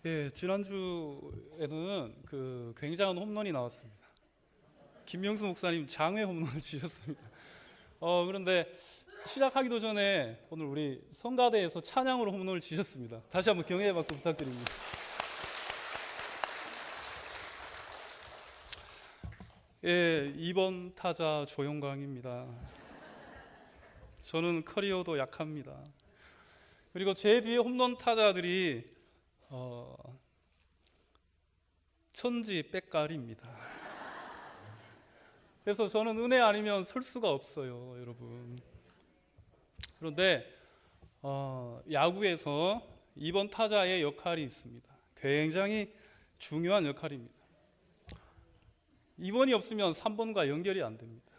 예, 지난주에는 그 굉장한 홈런이 나왔습니다. 김명수 목사님 장외 홈런을 주셨습니다. 그런데 시작하기도 전에 오늘 우리 성가대에서 찬양으로 홈런을 주셨습니다. 다시 한번 경애의 박수 부탁드립니다. 예, 2번 타자 조용광입니다. 저는 커리어도 약합니다. 그리고 제 뒤에 홈런 타자들이 천지 빽깔입니다. 그래서 저는 은혜 아니면 설 수가 없어요, 여러분. 그런데 야구에서 2번 타자의 역할이 있습니다. 굉장히 중요한 역할입니다. 2번이 없으면 3번과 연결이 안 됩니다.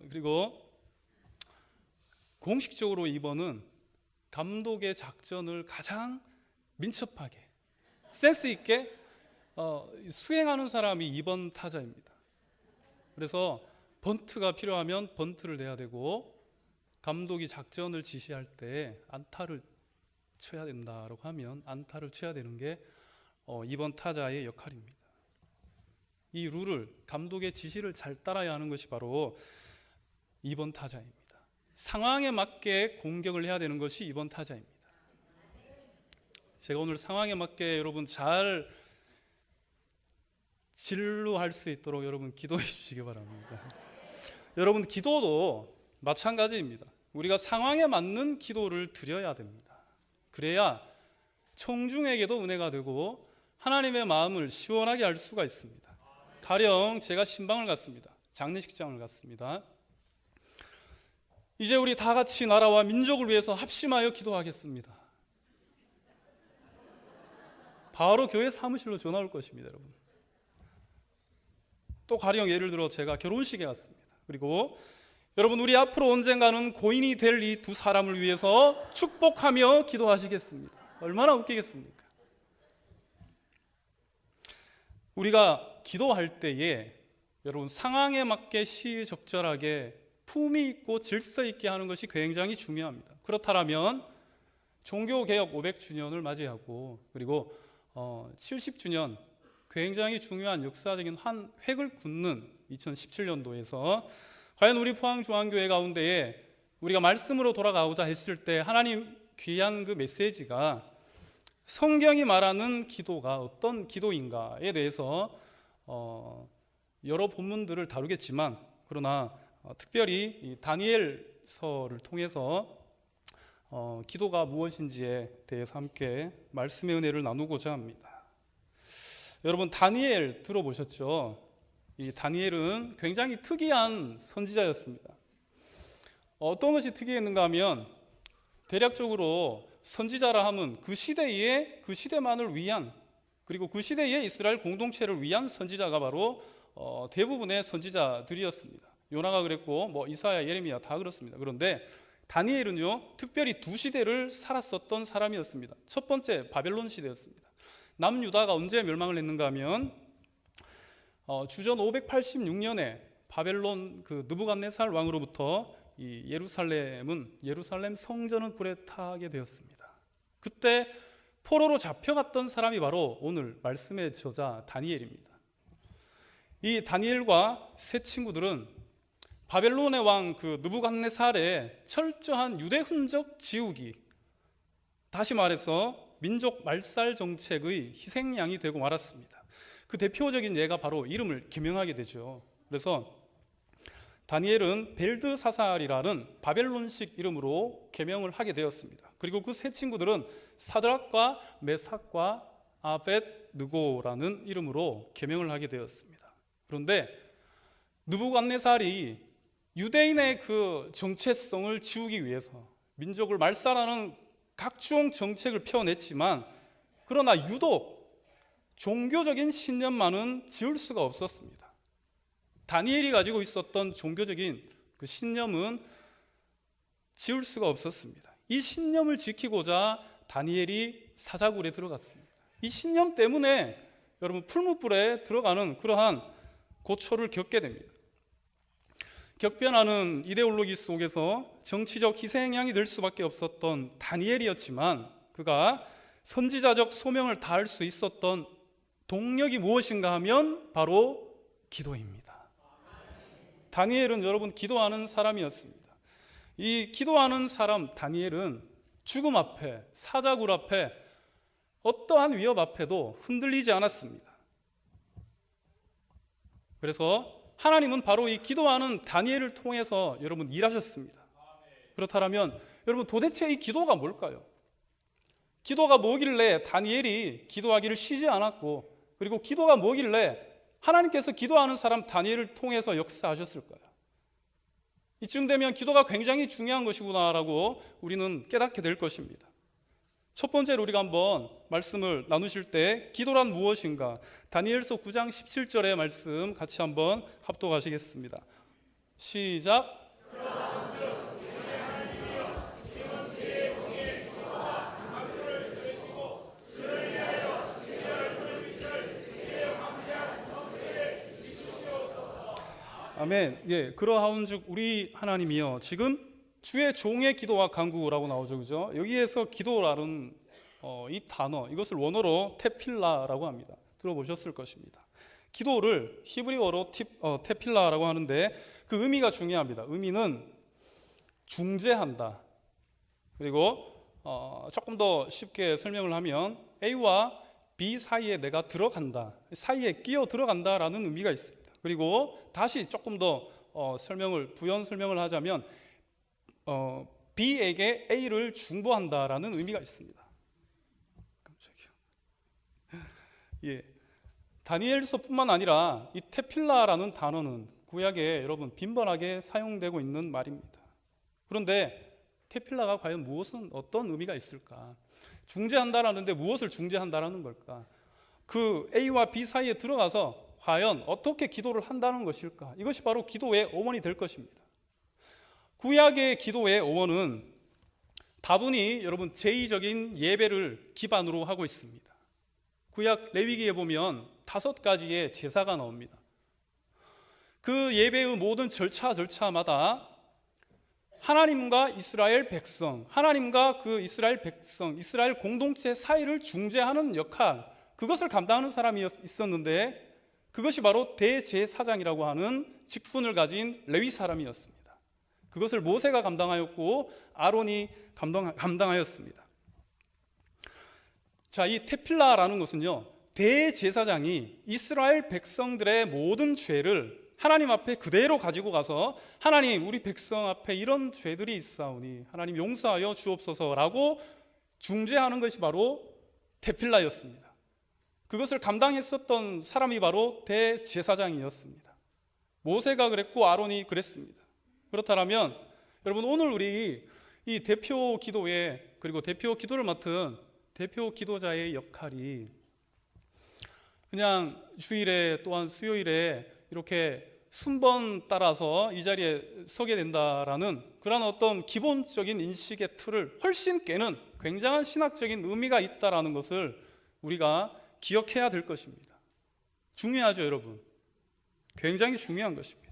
그리고 공식적으로 2번은 감독의 작전을 가장 민첩하게 센스 있게 수행하는 사람이 2번 타자입니다. 그래서 번트가 필요하면 번트를 내야 되고, 감독이 작전을 지시할 때 안타를 쳐야 된다라고 하면 안타를 쳐야 되는 게 2번 타자의 역할입니다. 이 룰을, 감독의 지시를 잘 따라야 하는 것이 바로 2번 타자입니다. 상황에 맞게 공격을 해야 되는 것이 2번 타자입니다. 제가 오늘 상황에 맞게 여러분 잘 진루할 수 있도록 여러분 기도해 주시기 바랍니다. 여러분, 기도도 마찬가지입니다. 우리가 상황에 맞는 기도를 드려야 됩니다. 그래야 청중에게도 은혜가 되고 하나님의 마음을 시원하게 할 수가 있습니다. 가령 제가 신방을 갔습니다. 장례식장을 갔습니다. 이제 우리 다 같이 나라와 민족을 위해서 합심하여 기도하겠습니다. 바로 교회 사무실로 전화 올 것입니다, 여러분. 또 가령 예를 들어 제가 결혼식에 갔습니다. 그리고 여러분, 우리 앞으로 언젠가는 고인이 될 이 두 사람을 위해서 축복하며 기도하시겠습니다. 얼마나 웃기겠습니까? 우리가 기도할 때에 여러분, 상황에 맞게 시의적절하게 품위 있고 질서 있게 하는 것이 굉장히 중요합니다. 그렇다면 종교개혁 500주년을 맞이하고, 그리고 70주년 굉장히 중요한 역사적인 한 획을 긋는 2017년도에서 과연 우리 포항중앙교회 가운데에 우리가 말씀으로 돌아가고자 했을 때 하나님 귀한 그 메시지가 성경이 말하는 기도가 어떤 기도인가에 대해서 여러 본문들을 다루겠지만, 그러나 특별히 이 다니엘서를 통해서 기도가 무엇인지에 대해서 함께 말씀의 은혜를 나누고자 합니다. 여러분, 다니엘 들어보셨죠? 이 다니엘은 굉장히 특이한 선지자였습니다. 어떤 것이 특이했는가 하면, 대략적으로 선지자라 하면 그 시대에 그 시대만을 위한, 그리고 그 시대의 이스라엘 공동체를 위한 선지자가 바로 대부분의 선지자들이었습니다. 요나가 그랬고 이사야, 예레미야 다 그렇습니다. 그런데 다니엘은요, 특별히 두 시대를 살았었던 사람이었습니다. 첫 번째, 바벨론 시대였습니다. 남유다가 언제 멸망을 했는가 하면 주전 586년에 바벨론 그 느부갓네살 왕으로부터 이 예루살렘 성전은 불에 타게 되었습니다. 그때 포로로 잡혀갔던 사람이 바로 오늘 말씀의 저자 다니엘입니다. 이 다니엘과 세 친구들은 바벨론의 왕 그 느부갓네살의 철저한 유대 흔적 지우기, 다시 말해서 민족 말살 정책의 희생양이 되고 말았습니다. 그 대표적인 예가 바로 이름을 개명하게 되죠. 그래서 다니엘은 벨드사살이라는 바벨론식 이름으로 개명을 하게 되었습니다. 그리고 그 세 친구들은 사드락과 메삭과 아벳느고라는 이름으로 개명을 하게 되었습니다. 그런데 느부갓네살이 유대인의 그 정체성을 지우기 위해서 민족을 말살하는 각종 정책을 펴냈지만, 그러나 유독 종교적인 신념만은 지울 수가 없었습니다. 다니엘이 가지고 있었던 종교적인 그 신념은 지울 수가 없었습니다. 이 신념을 지키고자 다니엘이 사자굴에 들어갔습니다. 이 신념 때문에 여러분 풀무불에 들어가는 그러한 고초를 겪게 됩니다. 격변하는 이데올로기 속에서 정치적 희생양이 될 수밖에 없었던 다니엘이었지만 그가 선지자적 소명을 다할 수 있었던 동력이 무엇인가 하면 바로 기도입니다. 다니엘은 여러분 기도하는 사람이었습니다. 이 기도하는 사람 다니엘은 죽음 앞에, 사자굴 앞에, 어떠한 위협 앞에도 흔들리지 않았습니다. 그래서 하나님은 바로 이 기도하는 다니엘을 통해서 여러분 일하셨습니다. 그렇다면 여러분 도대체 이 기도가 뭘까요? 기도가 뭐길래 다니엘이 기도하기를 쉬지 않았고, 그리고 기도가 뭐길래 하나님께서 기도하는 사람 다니엘을 통해서 역사하셨을까요? 이쯤 되면 기도가 굉장히 중요한 것이구나라고 우리는 깨닫게 될 것입니다. 첫 번째로 우리가 한번 말씀을 나누실 때 기도란 무엇인가, 다니엘서 9장 17절의 말씀 같이 한번 합독하시겠습니다. 시작. 아멘. 예, 그러하온즉 우리 하나님이여, 지금 주의 종의 기도와 간구라고 나오죠, 그죠? 여기에서 기도라는 이 단어, 이것을 원어로 테필라라고 합니다. 들어보셨을 것입니다. 기도를 히브리어로 테필라라고 하는데 그 의미가 중요합니다. 의미는 중재한다. 그리고 조금 더 쉽게 설명을 하면 A와 B 사이에 내가 들어간다, 사이에 끼어 들어간다라는 의미가 있습니다. 그리고 다시 조금 더 부연 설명을 하자면 B에게 A를 중보한다라는 의미가 있습니다. 깜짝이야. 예, 다니엘서뿐만 아니라 이 테필라라는 단어는 구약에 여러분 빈번하게 사용되고 있는 말입니다. 그런데 테필라가 과연 어떤 의미가 있을까? 중재한다라는데 무엇을 중재한다라는 걸까? 그 A와 B 사이에 들어가서 과연 어떻게 기도를 한다는 것일까? 이것이 바로 기도의 어원이 될 것입니다. 구약의 기도의 어원은 다분히 여러분 제의적인 예배를 기반으로 하고 있습니다. 구약 레위기에 보면 5가지의 제사가 나옵니다. 그 예배의 모든 절차마다 하나님과 이스라엘 백성, 하나님과 그 이스라엘 백성, 이스라엘 공동체 사이를 중재하는 역할, 그것을 감당하는 사람이 있었는데 그것이 바로 대제사장이라고 하는 직분을 가진 레위 사람이었습니다. 그것을 모세가 감당하였고 아론이 감당하였습니다. 자, 이 테필라라는 것은요, 대제사장이 이스라엘 백성들의 모든 죄를 하나님 앞에 그대로 가지고 가서 하나님, 우리 백성 앞에 이런 죄들이 있사오니 하나님 용서하여 주옵소서라고 중재하는 것이 바로 테필라였습니다. 그것을 감당했었던 사람이 바로 대제사장이었습니다. 모세가 그랬고 아론이 그랬습니다. 그렇다면 여러분, 오늘 우리 이 대표 기도에, 그리고 대표 기도를 맡은 대표 기도자의 역할이 그냥 주일에 또한 수요일에 이렇게 순번 따라서 이 자리에 서게 된다라는 그런 어떤 기본적인 인식의 틀을 훨씬 깨는 굉장한 신학적인 의미가 있다라는 것을 우리가 기억해야 될 것입니다. 중요하죠, 여러분. 굉장히 중요한 것입니다.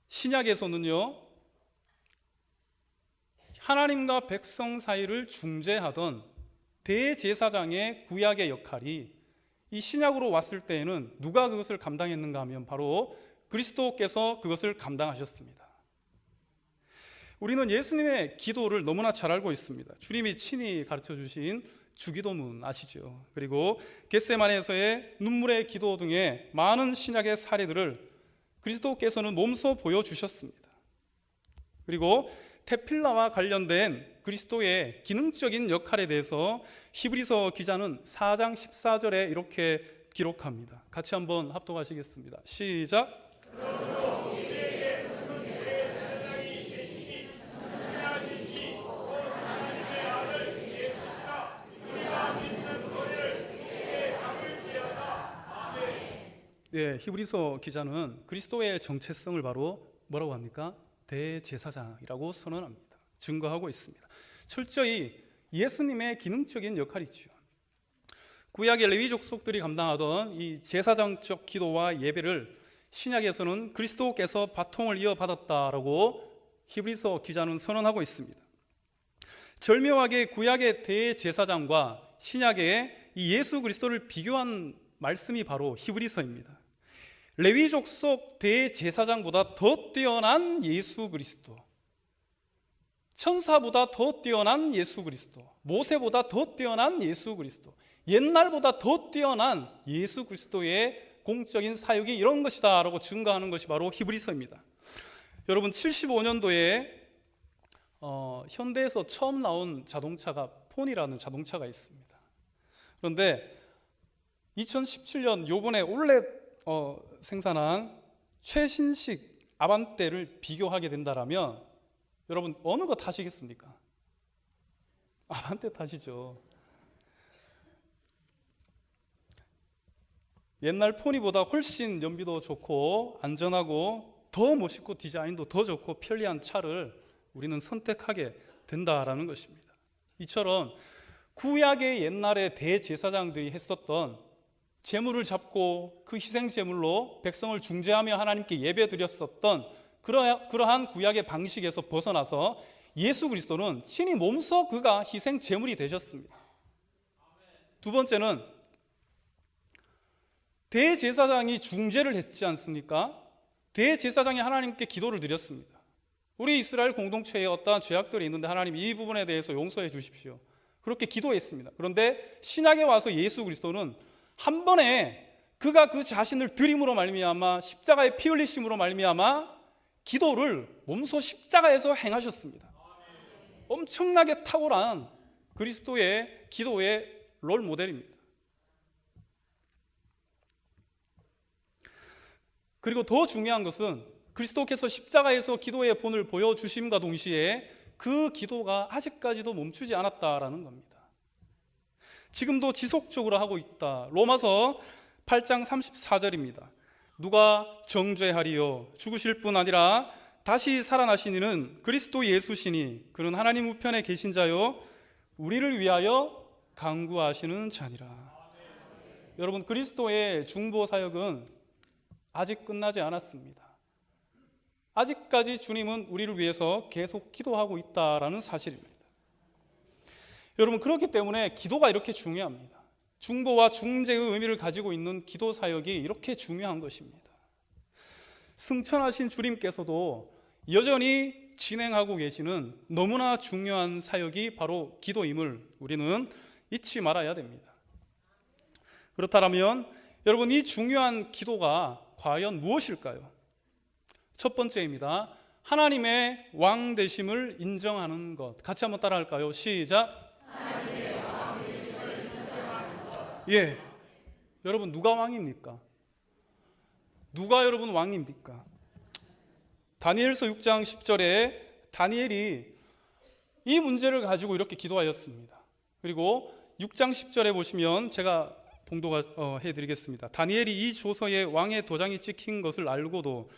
신약에서는요, 하나님과 백성 사이를 중재하던 대제사장의 구약의 역할이 이 신약으로 왔을 때에는 누가 그것을 감당했는가 하면 바로 그리스도께서 그것을 감당하셨습니다. 우리는 예수님의 기도를 너무나 잘 알고 있습니다. 주님이 친히 가르쳐 주신 주기도문 아시죠? 그리고 겟세마네에서의 눈물의 기도 등의 많은 신약의 사례들을 그리스도께서는 몸소 보여주셨습니다. 그리고 테필라와 관련된 그리스도의 기능적인 역할에 대해서 히브리서 기자는 4장 14절에 이렇게 기록합니다. 같이 한번 합독하시겠습니다. 시작. 예, 히브리서 기자는 그리스도의 정체성을 바로 뭐라고 합니까? 대제사장이라고 선언합니다. 증거하고 있습니다. 철저히 예수님의 기능적인 역할이죠. 구약의 레위 족속들이 감당하던 이 제사장적 기도와 예배를 신약에서는 그리스도께서 바통을 이어받았다라고 히브리서 기자는 선언하고 있습니다. 절묘하게 구약의 대제사장과 신약의 이 예수 그리스도를 비교한 말씀이 바로 히브리서입니다. 레위족 속 대제사장보다 더 뛰어난 예수 그리스도, 천사보다 더 뛰어난 예수 그리스도, 모세보다 더 뛰어난 예수 그리스도, 옛날보다 더 뛰어난 예수 그리스도의 공적인 사역이 이런 것이다 라고 증거하는 것이 바로 히브리서입니다. 여러분, 75년도에 현대에서 처음 나온 자동차가 폰이라는 자동차가 있습니다. 그런데 2017년 요번에 올해 생산한 최신식 아반떼를 비교하게 된다면 여러분 어느 거 타시겠습니까? 아반떼 타시죠. 옛날 포니보다 훨씬 연비도 좋고 안전하고 더 멋있고 디자인도 더 좋고 편리한 차를 우리는 선택하게 된다라는 것입니다. 이처럼 구약의 옛날에 대제사장들이 했었던 제물을 잡고 그 희생 제물로 백성을 중재하며 하나님께 예배드렸었던 그러한 구약의 방식에서 벗어나서 예수 그리스도는 친히 몸소 그가 희생 제물이 되셨습니다. 두 번째는 대제사장이 중재를 했지 않습니까? 대제사장이 하나님께 기도를 드렸습니다. 우리 이스라엘 공동체에 어떠한 죄악들이 있는데 하나님 이 부분에 대해서 용서해 주십시오. 그렇게 기도했습니다. 그런데 신약에 와서 예수 그리스도는 한 번에 그가 그 자신을 드림으로 말미암아 십자가의 피 흘리심으로 말미암아 기도를 몸소 십자가에서 행하셨습니다. 엄청나게 탁월한 그리스도의 기도의 롤 모델입니다. 그리고 더 중요한 것은 그리스도께서 십자가에서 기도의 본을 보여주심과 동시에 그 기도가 아직까지도 멈추지 않았다라는 겁니다. 지금도 지속적으로 하고 있다. 로마서 8장 34절입니다. 누가 정죄하리요? 죽으실 뿐 아니라 다시 살아나신 이는 그리스도 예수시니 그는 하나님 우편에 계신 자요 우리를 위하여 간구하시는 자니라. 여러분, 그리스도의 중보 사역은 아직 끝나지 않았습니다. 아직까지 주님은 우리를 위해서 계속 기도하고 있다라는 사실입니다. 여러분, 그렇기 때문에 기도가 이렇게 중요합니다. 중보와 중재의 의미를 가지고 있는 기도 사역이 이렇게 중요한 것입니다. 승천하신 주님께서도 여전히 진행하고 계시는 너무나 중요한 사역이 바로 기도임을 우리는 잊지 말아야 됩니다. 그렇다면 여러분, 이 중요한 기도가 과연 무엇일까요? 첫 번째입니다. 하나님의 왕 되심을 인정하는 것. 같이 한번 따라할까요? 시작. 하나님의 왕 되심을 인정하는 것. 예, 여러분 누가 왕입니까? 누가 여러분 왕입니까? 다니엘서 6장 10절에 다니엘이 이 문제를 가지고 이렇게 기도하였습니다. 그리고 6장 10절에 보시면 제가 봉독해드리겠습니다. 다니엘이 이 조서에 왕의 도장이 찍힌 것을 알고도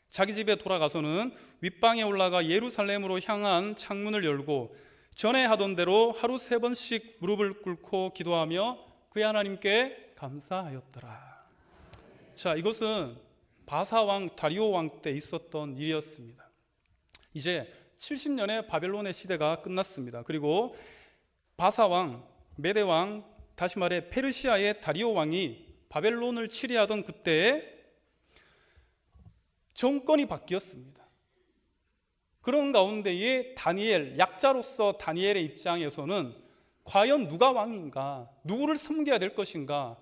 자기 집에 돌아가서는 윗방에 올라가 예루살렘으로 향한 창문을 열고 전에 하던 대로 하루 3번씩 무릎을 꿇고 기도하며 그의 하나님께 감사하였더라. 자, 이것은 바사 왕 다리오 왕 때 있었던 일이었습니다. 이제 70년의 바벨론의 시대가 끝났습니다. 그리고 바사 왕, 메대 왕, 다시 말해 페르시아의 다리오 왕이 바벨론을 치리하던 그때에 정권이 바뀌었습니다. 그런 가운데에 다니엘, 약자로서 다니엘의 입장에서는 과연 누가 왕인가, 누구를 섬겨야 될 것인가,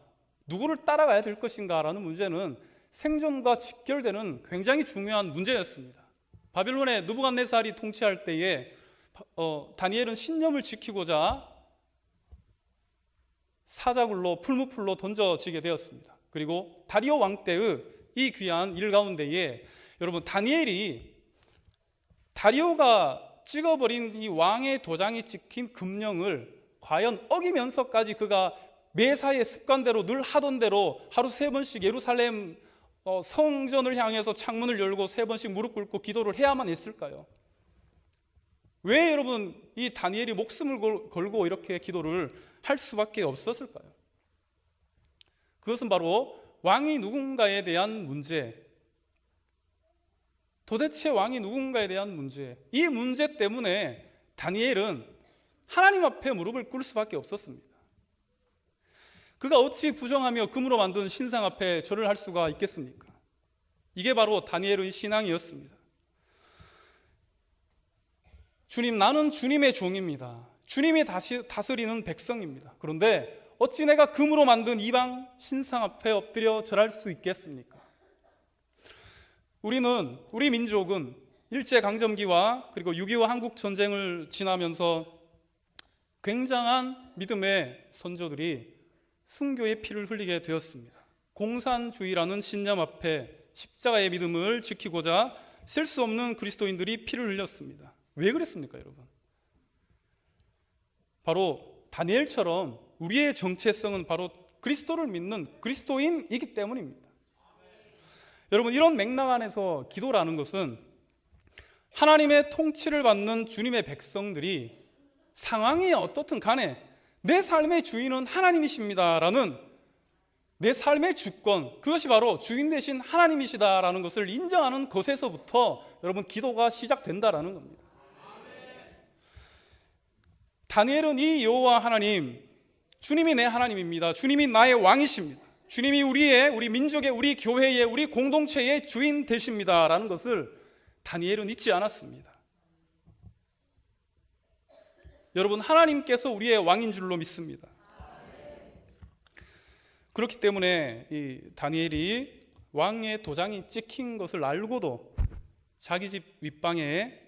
누구를 따라가야 될 것인가 라는 문제는 생존과 직결되는 굉장히 중요한 문제였습니다. 바벨론의 느부갓네살이 통치할 때에 다니엘은 신념을 지키고자 사자굴로 풀무풀로 던져지게 되었습니다. 그리고 다리오 왕 때의 이 귀한 일 가운데에 여러분, 다리오가 찍어버린 이 왕의 도장이 찍힌 금령을 과연 어기면서까지 그가 매사의 습관대로 늘 하던 대로 하루 3번씩 예루살렘 성전을 향해서 창문을 열고 3번씩 무릎 꿇고 기도를 해야만 했을까요? 왜 여러분 이 다니엘이 목숨을 걸고 이렇게 기도를 할 수밖에 없었을까요? 그것은 바로 왕이 누군가에 대한 문제, 도대체 왕이 누군가에 대한 문제, 이 문제 때문에 다니엘은 하나님 앞에 무릎을 꿇을 수밖에 없었습니다. 그가 어찌 부정하며 금으로 만든 신상 앞에 절을 할 수가 있겠습니까? 이게 바로 다니엘의 신앙이었습니다. 주님, 나는 주님의 종입니다. 주님이 다스리는 백성입니다. 그런데 어찌 내가 금으로 만든 이방 신상 앞에 엎드려 절할 수 있겠습니까? 우리 민족은 일제강점기와 그리고 6.25 한국전쟁을 지나면서 굉장한 믿음의 선조들이 순교의 피를 흘리게 되었습니다. 공산주의라는 신념 앞에 십자가의 믿음을 지키고자 셀 수 없는 그리스도인들이 피를 흘렸습니다. 왜 그랬습니까, 여러분? 바로 다니엘처럼 우리의 정체성은 바로 그리스도를 믿는 그리스도인이기 때문입니다. 여러분, 이런 맥락 안에서 기도라는 것은 하나님의 통치를 받는 주님의 백성들이 상황이 어떻든 간에 내 삶의 주인은 하나님이십니다라는 내 삶의 주권, 그것이 바로 주인 되신 하나님이시다라는 것을 인정하는 것에서부터 여러분 기도가 시작된다라는 겁니다. 다니엘은 이 여호와 하나님, 주님이 내 하나님입니다. 주님이 나의 왕이십니다. 주님이 우리 민족의, 우리 교회의, 우리 공동체의 주인 되십니다라는 것을 다니엘은 잊지 않았습니다. 여러분, 하나님께서 우리의 왕인 줄로 믿습니다. 그렇기 때문에 이 다니엘이 왕의 도장이 찍힌 것을 알고도 자기 집 윗방에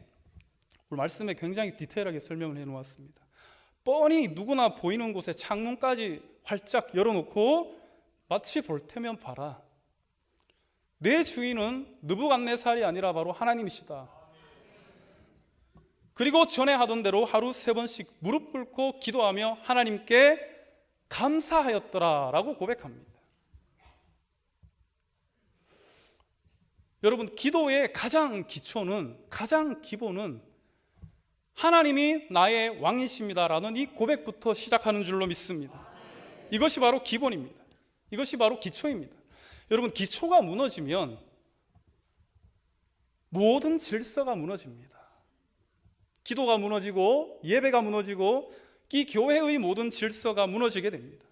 오늘 말씀에 굉장히 디테일하게 설명을 해놓았습니다. 뻔히 누구나 보이는 곳에 창문까지 활짝 열어놓고 마치 볼 테면 봐라, 내 주인은 느부갓네살이 아니라 바로 하나님이시다. 그리고 전에 하던 대로 하루 3번씩 무릎 꿇고 기도하며 하나님께 감사하였더라라고 고백합니다. 여러분, 기도의 가장 기초는, 가장 기본은 하나님이 나의 왕이십니다라는 이 고백부터 시작하는 줄로 믿습니다. 이것이 바로 기본입니다. 이것이 바로 기초입니다. 여러분, 기초가 무너지면 모든 질서가 무너집니다. 기도가 무너지고 예배가 무너지고 이 교회의 모든 질서가 무너지게 됩니다.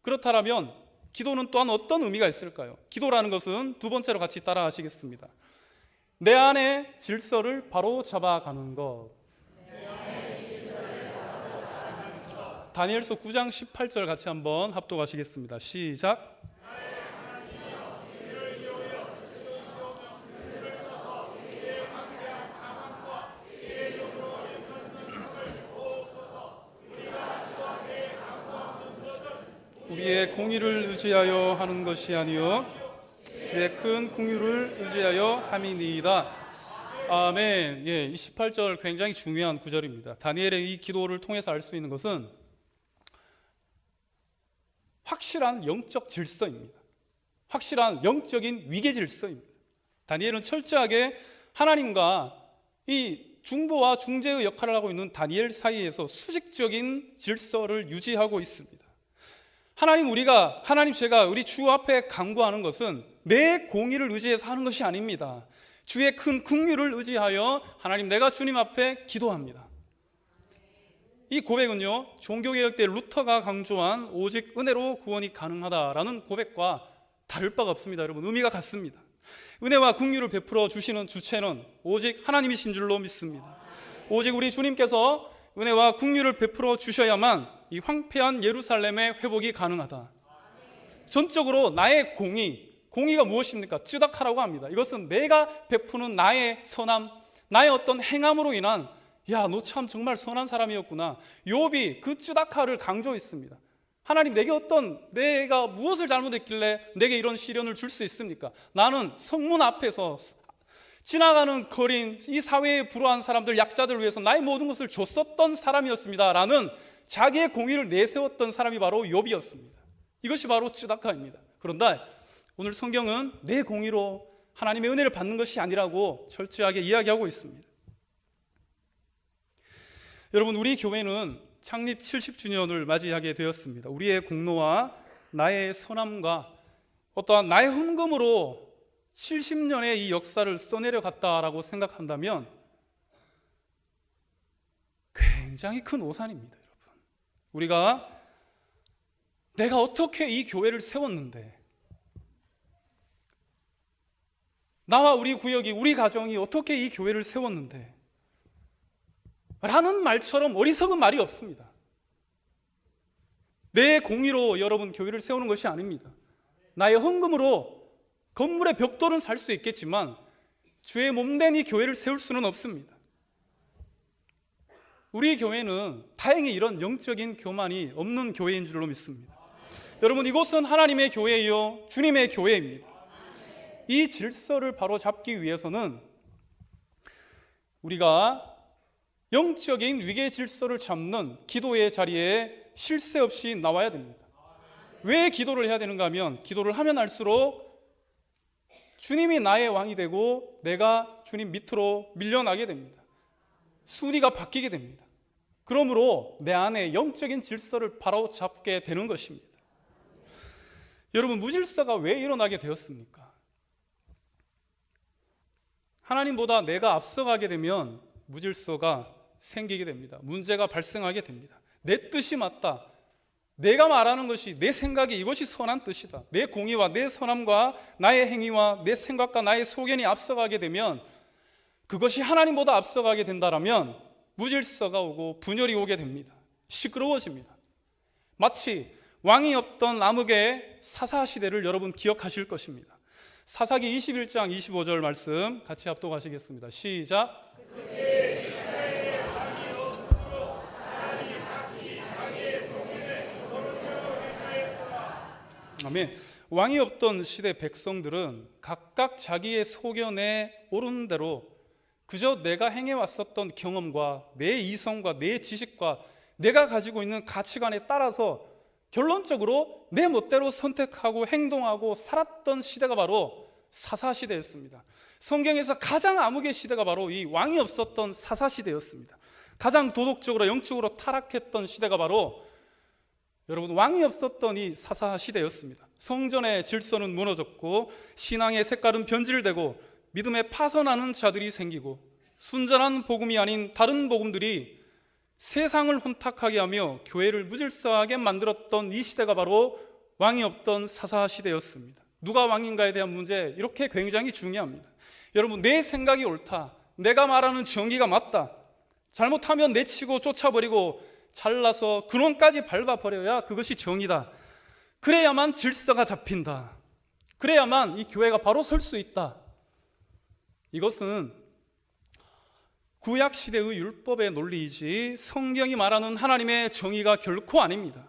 그렇다면 기도는 또한 어떤 의미가 있을까요? 기도라는 것은 두 번째로 같이 따라 하시겠습니다. 내 안의 질서를 바로 잡아가는 것. 다니엘서 9장 18절 같이 한번 합독하시겠습니다. 시작. 우리의 공의를 의지하여 하는 것이 아니요 주의 큰 긍휼을 의지하여 함이니이다. 아멘. 예, 이 18절 굉장히 중요한 구절입니다. 다니엘의 이 기도를 통해서 알 수 있는 것은 확실한 영적 질서입니다. 확실한 영적인 위계 질서입니다. 다니엘은 철저하게 하나님과 이 중보와 중재의 역할을 하고 있는 다니엘 사이에서 수직적인 질서를 유지하고 있습니다. 제가 우리 주 앞에 간구하는 것은 내 공의를 의지해서 하는 것이 아닙니다. 주의 큰 긍휼을 의지하여 하나님, 내가 주님 앞에 기도합니다. 이 고백은요, 종교개혁 때 루터가 강조한 오직 은혜로 구원이 가능하다라는 고백과 다를 바가 없습니다. 여러분, 의미가 같습니다. 은혜와 긍휼을 베풀어 주시는 주체는 오직 하나님이신 줄로 믿습니다. 오직 우리 주님께서 은혜와 긍휼을 베풀어 주셔야만 이 황폐한 예루살렘의 회복이 가능하다. 전적으로 나의 공의가 무엇입니까? 쯔다카라고 합니다. 이것은 내가 베푸는 나의 선함, 나의 어떤 행함으로 인한, 야, 너 참 정말 선한 사람이었구나. 욥이 그 쯔다카를 강조했습니다. 하나님, 내가 무엇을 잘못했길래 내게 이런 시련을 줄 수 있습니까? 나는 성문 앞에서 지나가는 거린 이 사회에 불우한 사람들, 약자들을 위해서 나의 모든 것을 줬었던 사람이었습니다 라는 자기의 공의를 내세웠던 사람이 바로 욥이었습니다. 이것이 바로 쯔다카입니다. 그런데 오늘 성경은 내 공의로 하나님의 은혜를 받는 것이 아니라고 철저하게 이야기하고 있습니다. 여러분, 우리 교회는 창립 70주년을 맞이하게 되었습니다. 우리의 공로와 나의 선함과 어떠한 나의 헌금으로 70년의 이 역사를 써내려갔다라고 생각한다면 굉장히 큰 오산입니다, 여러분. 우리가 내가 어떻게 이 교회를 세웠는데, 나와 우리 구역이, 우리 가정이 어떻게 이 교회를 세웠는데 라는 말처럼 어리석은 말이 없습니다. 내 공의로 여러분 교회를 세우는 것이 아닙니다. 나의 헌금으로 건물의 벽돌은 살 수 있겠지만 주의 몸된 이 교회를 세울 수는 없습니다. 우리 교회는 다행히 이런 영적인 교만이 없는 교회인 줄로 믿습니다. 여러분, 이곳은 하나님의 교회이요 주님의 교회입니다. 이 질서를 바로 잡기 위해서는 우리가 영적인 위계 질서를 잡는 기도의 자리에 쉴 새 없이 나와야 됩니다. 왜 기도를 해야 되는가 하면, 기도를 하면 할수록 주님이 나의 왕이 되고 내가 주님 밑으로 밀려나게 됩니다. 순위가 바뀌게 됩니다. 그러므로 내 안에 영적인 질서를 바로 잡게 되는 것입니다. 여러분, 무질서가 왜 일어나게 되었습니까? 하나님보다 내가 앞서가게 되면 무질서가 생기게 됩니다. 문제가 발생하게 됩니다. 내 뜻이 맞다, 내가 말하는 것이, 내 생각이 이것이 선한 뜻이다, 내 공의와 내 선함과 나의 행위와 내 생각과 나의 소견이 앞서가게 되면, 그것이 하나님보다 앞서가게 된다라면 무질서가 오고 분열이 오게 됩니다. 시끄러워집니다. 마치 왕이 없던 암흑의 사사시대를 여러분 기억하실 것입니다. 사사기 21장 25절 말씀 같이 합독하시겠습니다. 시작. 아멘. 왕이 없던 시대 백성들은 각각 자기의 소견에 오르는 대로 그저 내가 행해왔었던 경험과 내 이성과 내 지식과 내가 가지고 있는 가치관에 따라서 결론적으로 내 멋대로 선택하고 행동하고 살았던 시대가 바로 사사시대였습니다. 성경에서 가장 암흑의 시대가 바로 이 왕이 없었던 사사시대였습니다. 가장 도덕적으로 영적으로 타락했던 시대가 바로 여러분 왕이 없었던 이 사사시대였습니다. 성전의 질서는 무너졌고 신앙의 색깔은 변질되고 믿음에 파선하는 자들이 생기고 순전한 복음이 아닌 다른 복음들이 세상을 혼탁하게 하며 교회를 무질서하게 만들었던 이 시대가 바로 왕이 없던 사사시대였습니다. 누가 왕인가에 대한 문제, 이렇게 굉장히 중요합니다. 여러분, 내 생각이 옳다, 내가 말하는 정의가 맞다, 잘못하면 내치고 쫓아버리고 잘라서 근원까지 밟아버려야 그것이 정의다, 그래야만 질서가 잡힌다, 그래야만 이 교회가 바로 설 수 있다, 이것은 구약시대의 율법의 논리이지 성경이 말하는 하나님의 정의가 결코 아닙니다.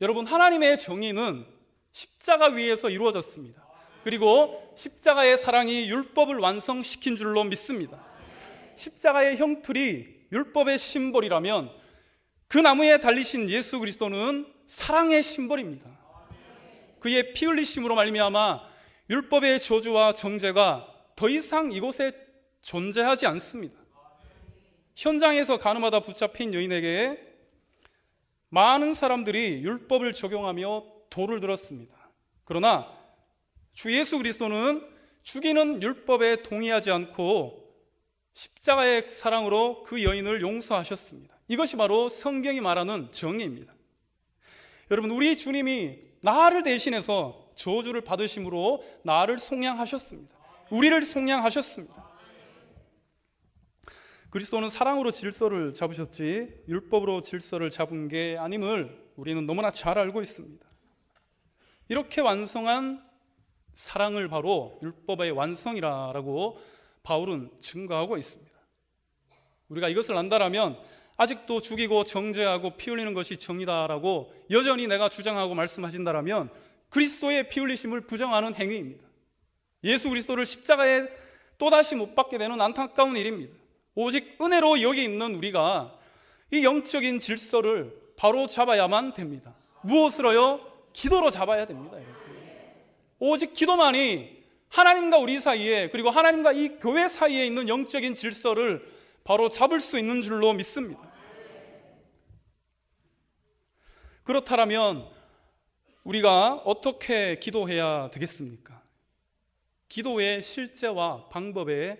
여러분, 하나님의 정의는 십자가 위에서 이루어졌습니다. 그리고 십자가의 사랑이 율법을 완성시킨 줄로 믿습니다. 십자가의 형틀이 율법의 심볼이라면 그 나무에 달리신 예수 그리스도는 사랑의 심볼입니다. 그의 피 흘리심으로 말미암아 율법의 저주와 정죄가 더 이상 이곳에 존재하지 않습니다. 현장에서 가늠하다 붙잡힌 여인에게 많은 사람들이 율법을 적용하며 돌을 들었습니다. 그러나 주 예수 그리스도는 죽이는 율법에 동의하지 않고 십자가의 사랑으로 그 여인을 용서하셨습니다. 이것이 바로 성경이 말하는 정의입니다. 여러분, 우리 주님이 나를 대신해서 저주를 받으심으로 나를 속량하셨습니다. 우리를 속량하셨습니다. 그리스도는 사랑으로 질서를 잡으셨지 율법으로 질서를 잡은 게 아님을 우리는 너무나 잘 알고 있습니다. 이렇게 완성한 사랑을 바로 율법의 완성이라고 바울은 증거하고 있습니다. 우리가 이것을 안다라면 아직도 죽이고 정죄하고 피 흘리는 것이 정의다라고 여전히 내가 주장하고 말씀하신다라면 그리스도의 피 흘리심을 부정하는 행위입니다. 예수 그리스도를 십자가에 또다시 못 박게 되는 안타까운 일입니다. 오직 은혜로 여기 있는 우리가 이 영적인 질서를 바로 잡아야만 됩니다. 무엇으로요? 기도로 잡아야 됩니다. 오직 기도만이 하나님과 우리 사이에, 그리고 하나님과 이 교회 사이에 있는 영적인 질서를 바로 잡을 수 있는 줄로 믿습니다. 그렇다면 우리가 어떻게 기도해야 되겠습니까? 기도의 실제와 방법에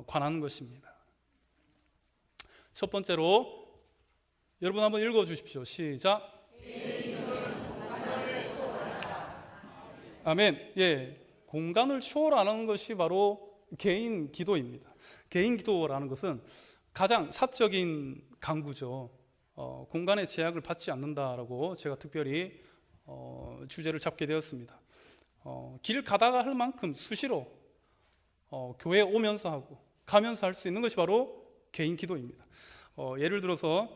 관한 것입니다. 첫 번째로 여러분 한번 읽어주십시오. 시작. 아멘. 예, 공간을 초월하는 것이 바로 개인 기도입니다. 개인 기도라는 것은 가장 사적인 강구죠. 공간의 제약을 받지 않는다라고 제가 특별히 주제를 잡게 되었습니다. 길 가다가 할 만큼 수시로 교회에 오면서 하고 가면서 할 수 있는 것이 바로 개인 기도입니다. 예를 들어서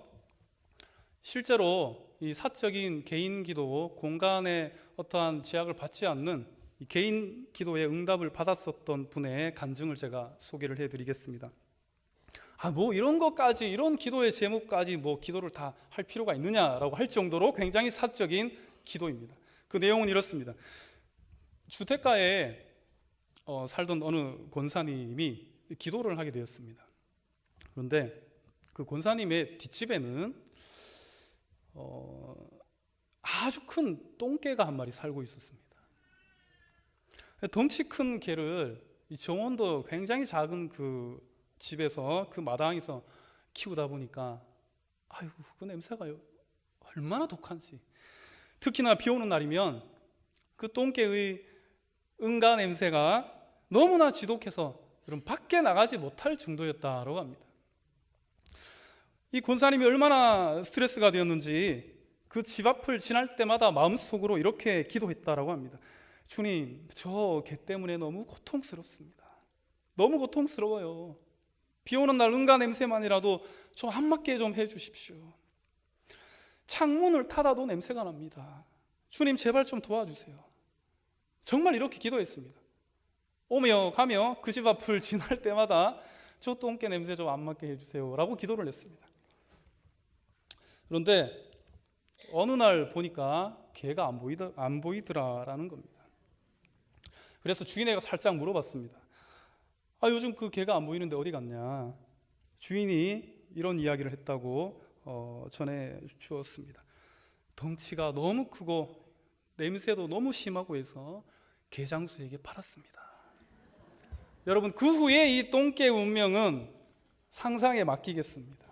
실제로 이 사적인 개인 기도, 공간의 어떠한 제약을 받지 않는 이 개인 기도의 응답을 받았었던 분의 간증을 제가 소개를 해드리겠습니다. 뭐 이런 것까지, 이런 기도의 제목까지 뭐 기도를 다 할 필요가 있느냐라고 할 정도로 굉장히 사적인 기도입니다. 그 내용은 이렇습니다. 주택가에 살던 어느 권사님이 기도를 하게 되었습니다. 그런데 그 권사님의 뒷집에는 아주 큰 똥개가 한 마리 살고 있었습니다. 덩치 큰 개를 이 정원도 굉장히 작은 그 집에서, 그 마당에서 키우다 보니까 아이고, 그 냄새가 얼마나 독한지. 특히나 비 오는 날이면 그 똥개의 응가 냄새가 너무나 지독해서 여러분 밖에 나가지 못할 정도였다고 합니다. 이 권사님이 얼마나 스트레스가 되었는지 그 집 앞을 지날 때마다 마음속으로 이렇게 기도했다라고 합니다. 주님, 저 개 때문에 너무 고통스럽습니다. 너무 고통스러워요. 비 오는 날 응가 냄새만이라도 좀 안 맡게 좀 해주십시오. 창문을 닫아도 냄새가 납니다. 주님, 제발 좀 도와주세요. 정말 이렇게 기도했습니다. 오며 가며 그 집 앞을 지날 때마다 저 똥개 냄새 좀 안 맡게 해주세요 라고 기도를 했습니다. 그런데 어느 날 보니까 개가 안 보이더라라는 겁니다. 그래서 주인에게 살짝 물어봤습니다. 요즘 그 개가 안 보이는데 어디 갔냐? 주인이 이런 이야기를 했다고 전해 주었습니다. 덩치가 너무 크고 냄새도 너무 심하고 해서 개장수에게 팔았습니다. 여러분, 그 후에 이 똥개 운명은 상상에 맡기겠습니다.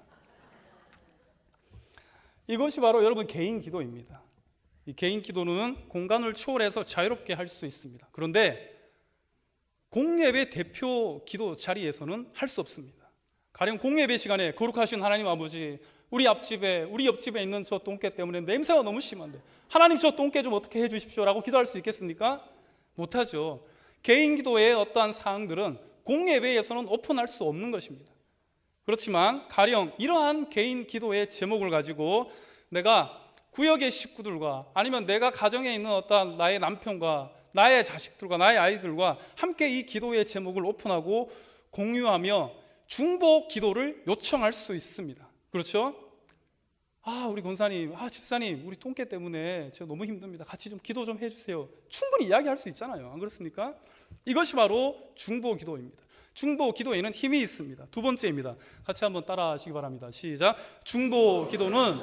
이것이 바로 여러분 개인 기도입니다. 이 개인 기도는 공간을 초월해서 자유롭게 할 수 있습니다. 그런데 공예배 대표 기도 자리에서는 할 수 없습니다. 가령 공예배 시간에 거룩하신 하나님 아버지, 우리 옆집에 있는 저 똥개 때문에 냄새가 너무 심한데 하나님 저 똥개 좀 어떻게 해주십시오 라고 기도할 수 있겠습니까? 못하죠. 개인 기도의 어떠한 사항들은 공예배에서는 오픈할 수 없는 것입니다. 그렇지만 가령 이러한 개인 기도의 제목을 가지고 내가 구역의 식구들과 아니면 내가 가정에 있는 어떠한 나의 남편과 나의 자식들과 나의 아이들과 함께 이 기도의 제목을 오픈하고 공유하며 중보 기도를 요청할 수 있습니다. 그렇죠? 우리 권사님, 집사님, 우리 똥개 때문에 제가 너무 힘듭니다. 같이 좀 기도 좀 해주세요. 충분히 이야기할 수 있잖아요. 안 그렇습니까? 이것이 바로 중보 기도입니다. 중보 기도에는 힘이 있습니다. 두 번째입니다. 같이 한번 따라 하시기 바랍니다. 시작. 중보 기도는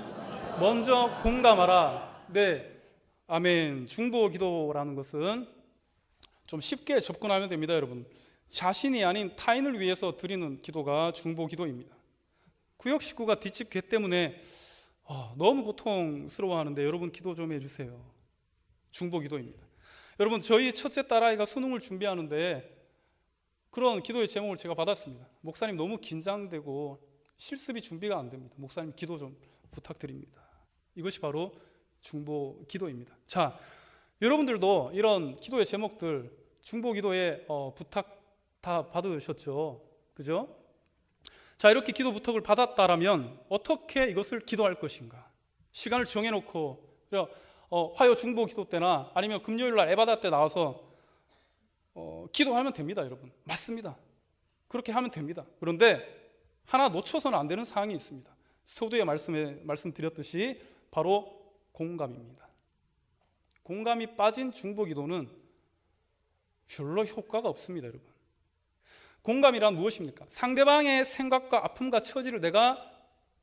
먼저 공감하라. 네, 아멘. 중보 기도라는 것은 좀 쉽게 접근하면 됩니다, 여러분. 자신이 아닌 타인을 위해서 드리는 기도가 중보 기도입니다. 구역 식구가 뒷집 개 때문에 너무 고통스러워하는데 여러분 기도 좀 해주세요. 중보 기도입니다. 여러분, 저희 첫째 딸아이가 수능을 준비하는데 그런 기도의 제목을 제가 받았습니다. 목사님, 너무 긴장되고 실습이 준비가 안 됩니다. 목사님 기도 좀 부탁드립니다. 이것이 바로 중보 기도입니다. 자, 여러분들도 이런 기도의 제목들, 중보 기도의 부탁 다 받으셨죠? 그죠? 자, 이렇게 기도 부탁을 받았다라면 어떻게 이것을 기도할 것인가? 시간을 정해놓고 화요 중보 기도 때나 아니면 금요일 날 에바다 때 나와서 기도하면 됩니다, 여러분. 맞습니다. 그렇게 하면 됩니다. 그런데 하나 놓쳐서는 안 되는 사항이 있습니다. 서두에 말씀드렸듯이 바로 공감입니다. 공감이 빠진 중보 기도는 별로 효과가 없습니다, 여러분. 공감이란 무엇입니까? 상대방의 생각과 아픔과 처지를 내가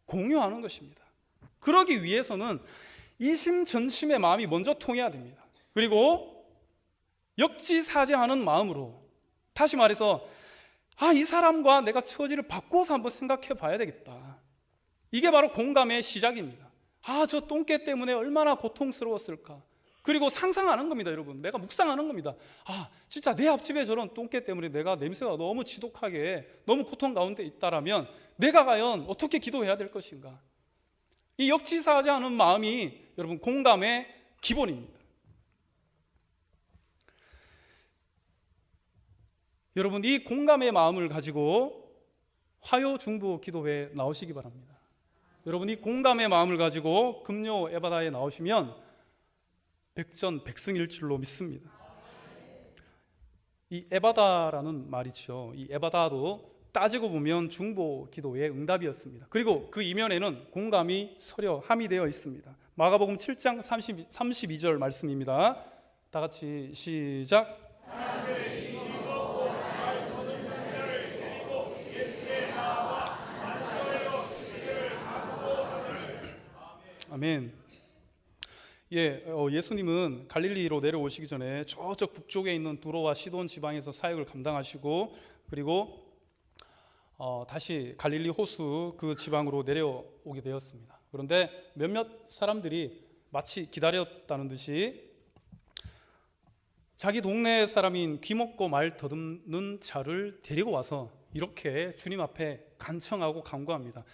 공유하는 것입니다. 그러기 위해서는 이심전심의 마음이 먼저 통해야 됩니다. 그리고 역지사지하는 마음으로, 다시 말해서 이 사람과 내가 처지를 바꿔서 한번 생각해 봐야 되겠다. 이게 바로 공감의 시작입니다. 저 똥개 때문에 얼마나 고통스러웠을까. 그리고 상상하는 겁니다, 여러분. 내가 묵상하는 겁니다. 진짜 내 앞집에 저런 똥개 때문에 내가 냄새가 너무 지독하게 너무 고통 가운데 있다라면 내가 과연 어떻게 기도해야 될 것인가. 이 역지사지하는 마음이 여러분 공감의 기본입니다. 여러분, 이 공감의 마음을 가지고 화요 중보 기도회에 나오시기 바랍니다. 여러분, 이 공감의 마음을 가지고 금요 에바다에 나오시면 백전백승일 줄로 믿습니다. 이 에바다라는 말이죠. 이 에바다도 따지고 보면 중보 기도의 응답이었습니다. 그리고 그 이면에는 공감이 서려 함의되어 있습니다. 마가복음 7장 32절 말씀입니다. 다 같이 시작. 아멘. 예수님은 갈릴리로 내려오시기 전에 저쪽 북쪽에 있는 두로와 시돈 지방에서 사역을 감당하시고, 그리고 다시 갈릴리 호수 그 지방으로 내려오게 되었습니다. 그런데 몇몇 사람들이 마치 기다렸다는 듯이 자기 동네 사람인 귀먹고 말 더듬는 자를 데리고 와서 이렇게 주님 앞에 간청하고 간구합니다.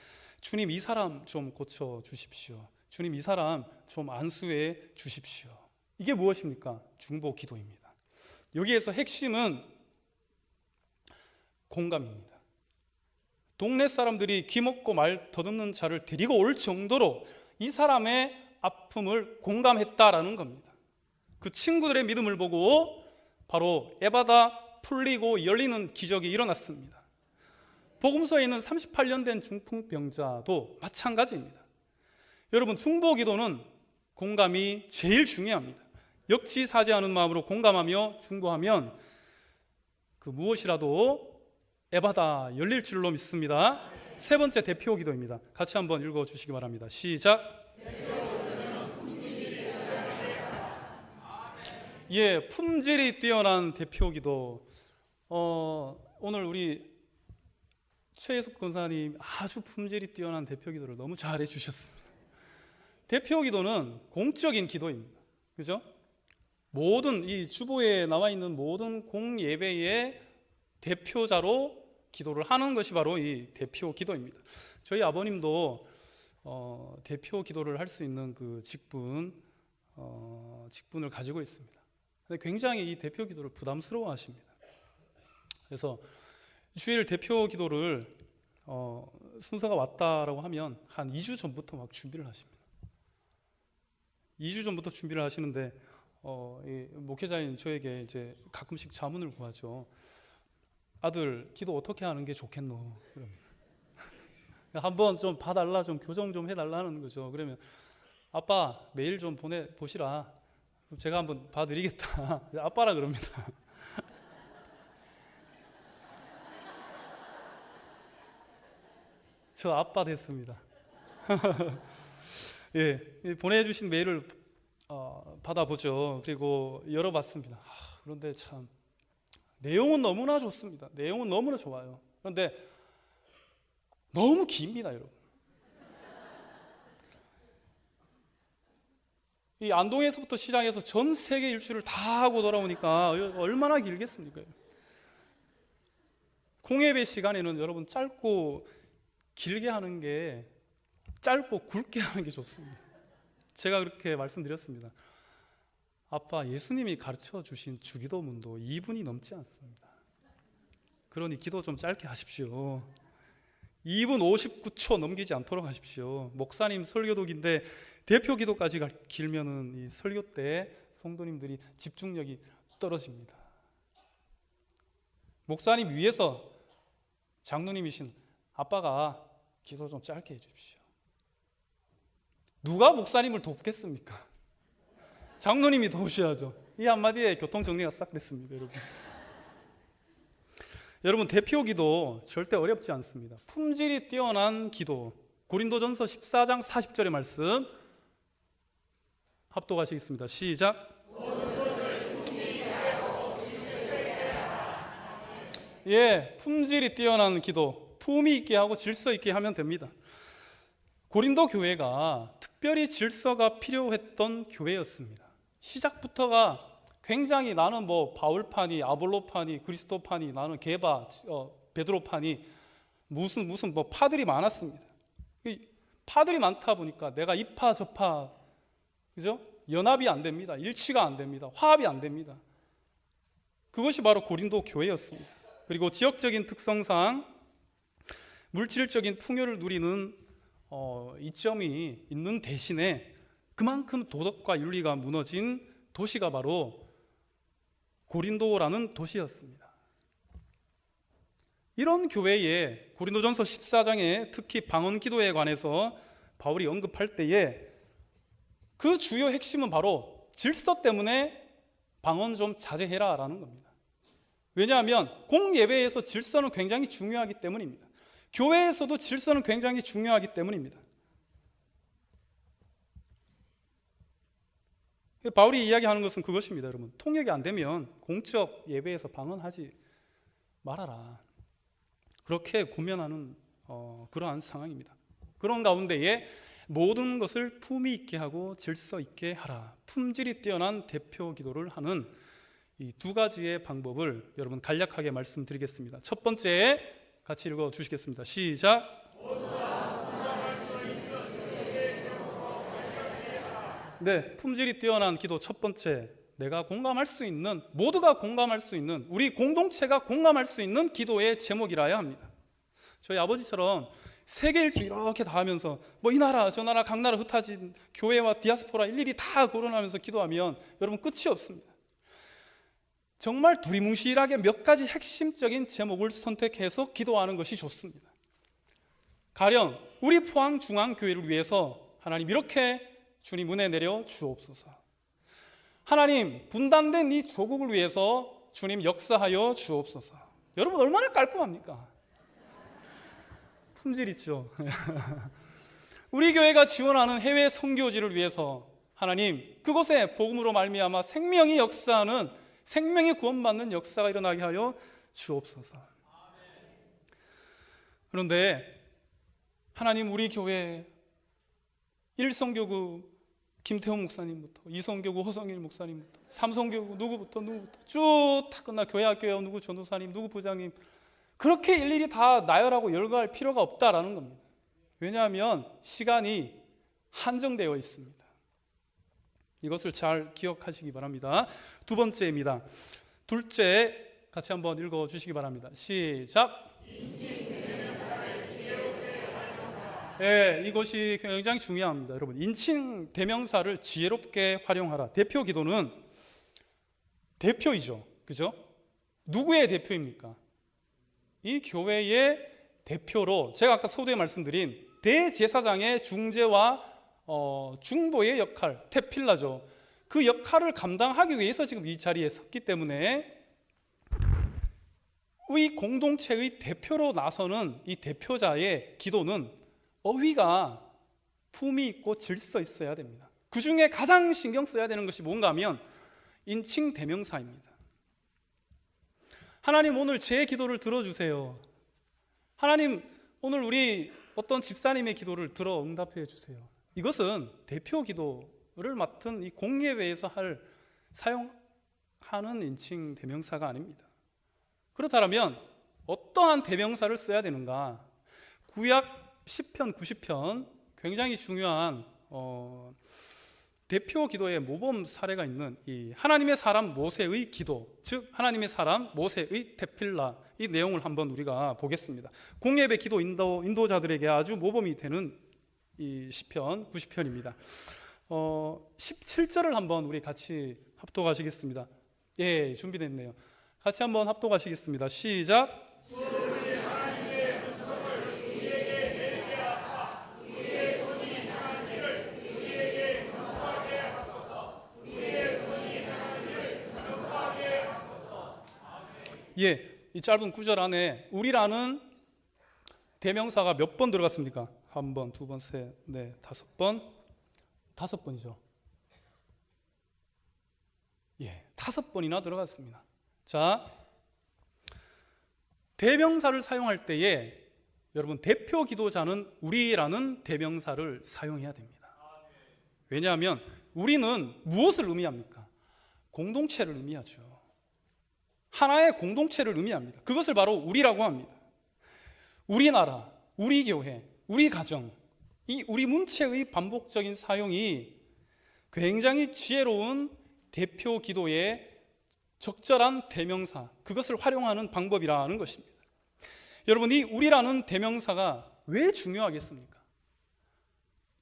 주님, 이 사람 좀 고쳐 주십시오. 주님, 이 사람 좀 안수해 주십시오. 이게 무엇입니까? 중보 기도입니다. 여기에서 핵심은 공감입니다. 동네 사람들이 귀먹고 말 더듬는 자를 데리고 올 정도로 이 사람의 아픔을 공감했다라는 겁니다. 그 친구들의 믿음을 보고 바로 에바다 풀리고 열리는 기적이 일어났습니다. 복음서에 있는 38년 된 중풍병자도 마찬가지입니다. 여러분, 중보 기도는 공감이 제일 중요합니다. 역지사지하는 마음으로 공감하며 중보하면 그 무엇이라도 에바다 열릴 줄로 믿습니다. 세 번째 대표 기도입니다. 같이 한번 읽어주시기 바랍니다. 시작. 품질이 뛰어난 대표 기도. 오늘 우리 최혜숙 권사님 아주 품질이 뛰어난 대표 기도를 너무 잘해 주셨습니다. 대표 기도는 공적인 기도입니다. 그죠? 모든 이 주보에 나와 있는 모든 공예배의 대표자로 기도를 하는 것이 바로 이 대표 기도입니다. 저희 아버님도 대표 기도를 할 수 있는 그 직분을 가지고 있습니다. 근데 굉장히 이 대표 기도를 부담스러워 하십니다. 그래서 주일 대표 기도를 순서가 왔다라고 하면 한 2주 전부터 막 준비를 하십니다. 2주 전부터 준비를 하시는데 이 목회자인 저에게 이제 가끔씩 자문을 구하죠. 아들, 기도 어떻게 하는 게 좋겠노? 한번 좀 봐달라, 좀 교정 좀 해달라는 거죠. 그러면 아빠 메일 좀 보시라. 제가 한번 봐드리겠다. 아빠라 그럽니다. 저 아빠 됐습니다. 보내주신 메일을 받아보죠. 그리고 열어봤습니다. 그런데 참 내용은 너무나 좋습니다. 내용은 너무나 좋아요. 그런데 너무 깁니다, 여러분. 이 안동에서부터 시작해서 전 세계 일주를 다 하고 돌아오니까 얼마나 길겠습니까? 공예배 시간에는 여러분 짧고 길게 하는 게, 짧고 굵게 하는 게 좋습니다. 제가 그렇게 말씀드렸습니다. 아빠, 예수님이 가르쳐 주신 주기도문도 2분이 넘지 않습니다. 그러니 기도 좀 짧게 하십시오. 2분 59초 넘기지 않도록 하십시오. 목사님 설교독인데 대표 기도까지 길면은 이 설교 때 성도님들이 집중력이 떨어집니다. 목사님 위에서 장로님이신 아빠가 기도 좀 짧게 해주십시오. 누가 목사님을 돕겠습니까? 장로님이 도우셔야죠. 이 한마디에 교통 정리가 싹 됐습니다, 여러분. 여러분, 대표 기도 절대 어렵지 않습니다. 품질이 뛰어난 기도. 고린도전서 14장 40절의 말씀 합독하시겠습니다. 시작. 예, 품질이 뛰어난 기도, 품위 있게 하고 질서 있게 하면 됩니다. 고린도 교회가 특별히 질서가 필요했던 교회였습니다. 시작부터가 굉장히 나는 뭐 바울파니, 아볼로파니, 그리스도파니, 나는 게바, 베드로파니, 무슨 뭐 파들이 많았습니다. 이 파들이 많다 보니까 내가 이파 저파, 그죠? 연합이 안 됩니다. 일치가 안 됩니다. 화합이 안 됩니다. 그것이 바로 고린도 교회였습니다. 그리고 지역적인 특성상 물질적인 풍요를 누리는 이점이 있는 대신에 그만큼 도덕과 윤리가 무너진 도시가 바로 고린도라는 도시였습니다. 이런 교회에 고린도전서 14장에 특히 방언 기도에 관해서 바울이 언급할 때에 그 주요 핵심은 바로 질서 때문에 방언 좀 자제해라 라는 겁니다. 왜냐하면 공예배에서 질서는 굉장히 중요하기 때문입니다. 교회에서도 질서는 굉장히 중요하기 때문입니다. 바울이 이야기하는 것은 그것입니다. 여러분, 통역이 안 되면 공적 예배에서 방언하지 말아라, 그렇게 권면하는 그러한 상황입니다. 그런 가운데에 모든 것을 품위 있게 하고 질서 있게 하라, 품질이 뛰어난 대표 기도를 하는 이 두 가지의 방법을 여러분 간략하게 말씀드리겠습니다. 첫 번째 같이 읽어 주시겠습니다. 시작. 네, 품질이 뛰어난 기도 첫 번째, 내가 공감할 수 있는, 모두가 공감할 수 있는, 우리 공동체가 공감할 수 있는 기도의 제목이라야 합니다. 저희 아버지처럼 세계 일주 이렇게 다 하면서 뭐 이 나라 저 나라 각 나라 흩어진 교회와 디아스포라 일일이 다 거론하면서 기도하면 여러분 끝이 없습니다. 정말 두리뭉실하게 몇 가지 핵심적인 제목을 선택해서 기도하는 것이 좋습니다. 가령 우리 포항중앙교회를 위해서 하나님 이렇게 주님 은혜 내려 주옵소서. 하나님 분단된 이 조국을 위해서 주님 역사하여 주옵소서. 여러분 얼마나 깔끔합니까? 품질 있죠. 우리 교회가 지원하는 해외 선교지를 위해서 하나님 그곳에 복음으로 말미암아 생명이 역사하는, 생명이 구원받는 역사가 일어나게 하여 주옵소서. 그런데 하나님 우리 교회 1성교구 김태훈 목사님부터 2성교구 호성일 목사님부터 3성교구 누구부터 쭉 다 끝나 교회학교에 누구 전도사님 누구 부장님 그렇게 일일이 다 나열하고 열거할 필요가 없다라는 겁니다. 왜냐하면 시간이 한정되어 있습니다. 이것을 잘 기억하시기 바랍니다. 두 번째입니다. 둘째 같이 한번 읽어주시기 바랍니다. 시작. 네, 이것이 굉장히 중요합니다. 여러분, 인칭 대명사를 지혜롭게 활용하라. 대표 기도는 대표이죠, 그죠? 누구의 대표입니까? 이 교회의 대표로 제가 아까 서두에 말씀드린 대제사장의 중재와 중보의 역할, 테필라죠. 그 역할을 감당하기 위해서 지금 이 자리에 섰기 때문에 이 공동체의 대표로 나서는 이 대표자의 기도는 어휘가 품위 있고 질서 있어야 됩니다. 그 중에 가장 신경 써야 되는 것이 뭔가 하면 인칭 대명사입니다. 하나님 오늘 제 기도를 들어주세요. 하나님 오늘 우리 어떤 집사님의 기도를 들어 응답해 주세요. 이것은 대표 기도를 맡은 이 공예회에서 사용하는 인칭 대명사가 아닙니다. 그렇다면 어떠한 대명사를 써야 되는가? 구약 10편, 90편 굉장히 중요한 대표 기도의 모범 사례가 있는 이 하나님의 사람 모세의 기도, 즉 하나님의 사람 모세의 테필라, 이 내용을 한번 우리가 보겠습니다. 공예배 기도 인도자들에게 아주 모범이 되는 이 시편 90편입니다. 17절을 한번 우리 같이 합독하시겠습니다. 예, 준비됐네요. 같이 한번 합독하시겠습니다. 시작. 예, 이 짧은 구절 안에 우리라는 대명사가 몇 번 들어갔습니까? 한 번, 두 번, 셋, 넷, 다섯 번. 다섯 번이죠. 5번이나 들어갔습니다. 자, 대명사를 사용할 때에 여러분 대표 기도자는 우리라는 대명사를 사용해야 됩니다. 왜냐하면 우리는 무엇을 의미합니까? 공동체를 의미하죠. 하나의 공동체를 의미합니다. 그것을 바로 우리라고 합니다. 우리 나라, 우리 교회, 우리 가정, 이 우리 문체의 반복적인 사용이 굉장히 지혜로운 대표 기도의 적절한 대명사, 그것을 활용하는 방법이라는 것입니다. 여러분, 이 우리라는 대명사가 왜 중요하겠습니까?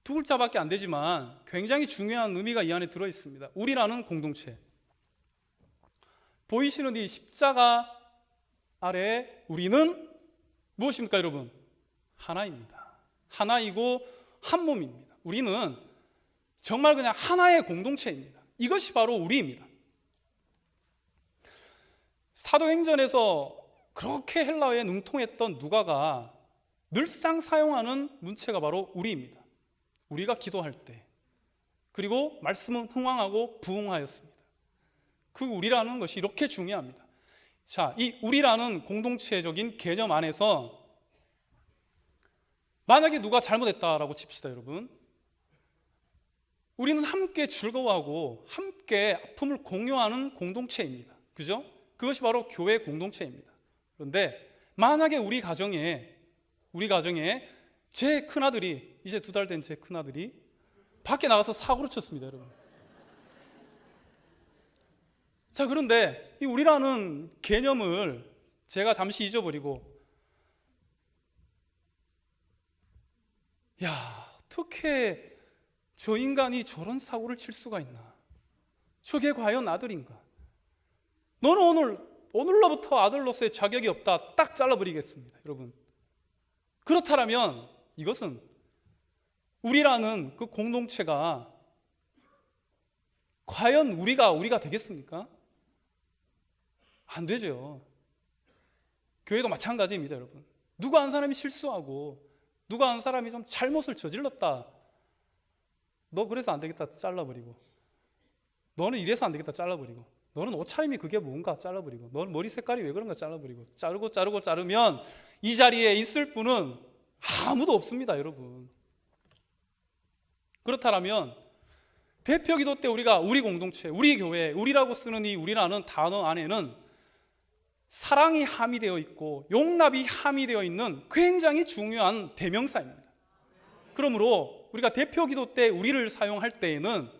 두 글자밖에 안 되지만 굉장히 중요한 의미가 이 안에 들어 있습니다. 우리라는 공동체. 보이시는 이 십자가 아래 우리는 무엇입니까, 여러분? 하나입니다. 하나이고 한 몸입니다. 우리는 정말 그냥 하나의 공동체입니다. 이것이 바로 우리입니다. 사도행전에서 그렇게 헬라어에 능통했던 누가가 늘상 사용하는 문체가 바로 우리입니다. 우리가 기도할 때, 그리고 말씀은 흥왕하고 부흥하였습니다. 그 우리라는 것이 이렇게 중요합니다. 자, 이 우리라는 공동체적인 개념 안에서 만약에 누가 잘못했다라고 칩시다, 여러분. 우리는 함께 즐거워하고 함께 아픔을 공유하는 공동체입니다. 그죠? 그것이 바로 교회 공동체입니다. 그런데 만약에 우리 가정에 제 큰아들이, 이제 2달 된 제 큰아들이 밖에 나가서 사고를 쳤습니다, 여러분. 자, 그런데 이 우리라는 개념을 제가 잠시 잊어버리고, 야, 어떻게 저 인간이 저런 사고를 칠 수가 있나? 저게 과연 아들인가? 너는 오늘로부터 아들로서의 자격이 없다. 딱 잘라버리겠습니다, 여러분. 그렇다면 이것은 우리라는 그 공동체가 과연 우리가 되겠습니까? 안 되죠. 교회도 마찬가지입니다, 여러분. 누가 한 사람이 실수하고 누가 한 사람이 좀 잘못을 저질렀다. 너 그래서 안 되겠다, 잘라버리고. 너는 이래서 안 되겠다, 잘라버리고. 너는 옷차림이 그게 뭔가, 잘라버리고. 너는 머리 색깔이 왜 그런가, 잘라버리고. 자르면 이 자리에 있을 분은 아무도 없습니다, 여러분. 그렇다면 대표 기도 때 우리가 우리 공동체, 우리 교회, 우리라고 쓰는 이 우리라는 단어 안에는 사랑이 함의되어 있고 용납이 함의되어 있는 굉장히 중요한 대명사입니다. 그러므로 우리가 대표 기도 때 우리를 사용할 때에는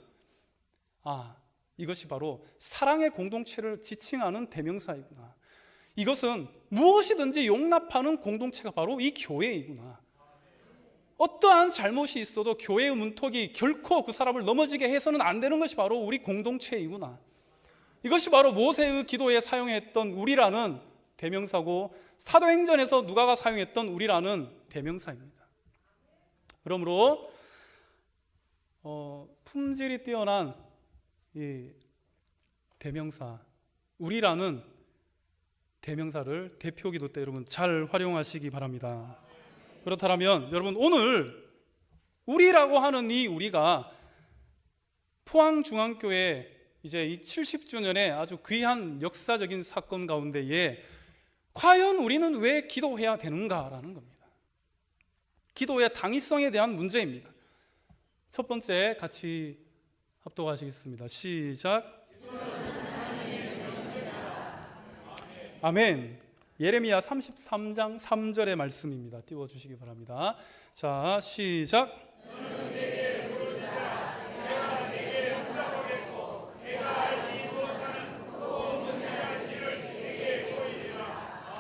이것이 바로 사랑의 공동체를 지칭하는 대명사이구나. 이것은 무엇이든지 용납하는 공동체가 바로 이 교회이구나. 어떠한 잘못이 있어도 교회의 문턱이 결코 그 사람을 넘어지게 해서는 안 되는 것이 바로 우리 공동체이구나. 이것이 바로 모세의 기도에 사용했던 우리라는 대명사고, 사도행전에서 누가가 사용했던 우리라는 대명사입니다. 그러므로 품질이 뛰어난 이 대명사, 우리라는 대명사를 대표 기도 때 여러분 잘 활용하시기 바랍니다. 그렇다면 여러분, 오늘 우리라고 하는 이 우리가 포항중앙교회 이제 이 70주년의 아주 귀한 역사적인 사건 가운데에 과연 우리는 왜 기도해야 되는가라는 겁니다. 기도의 당위성에 대한 문제입니다. 첫 번째 같이 합독하시겠습니다. 시작. 아멘. 예레미야 33장 3절의 말씀입니다. 띄워주시기 바랍니다. 자, 시작.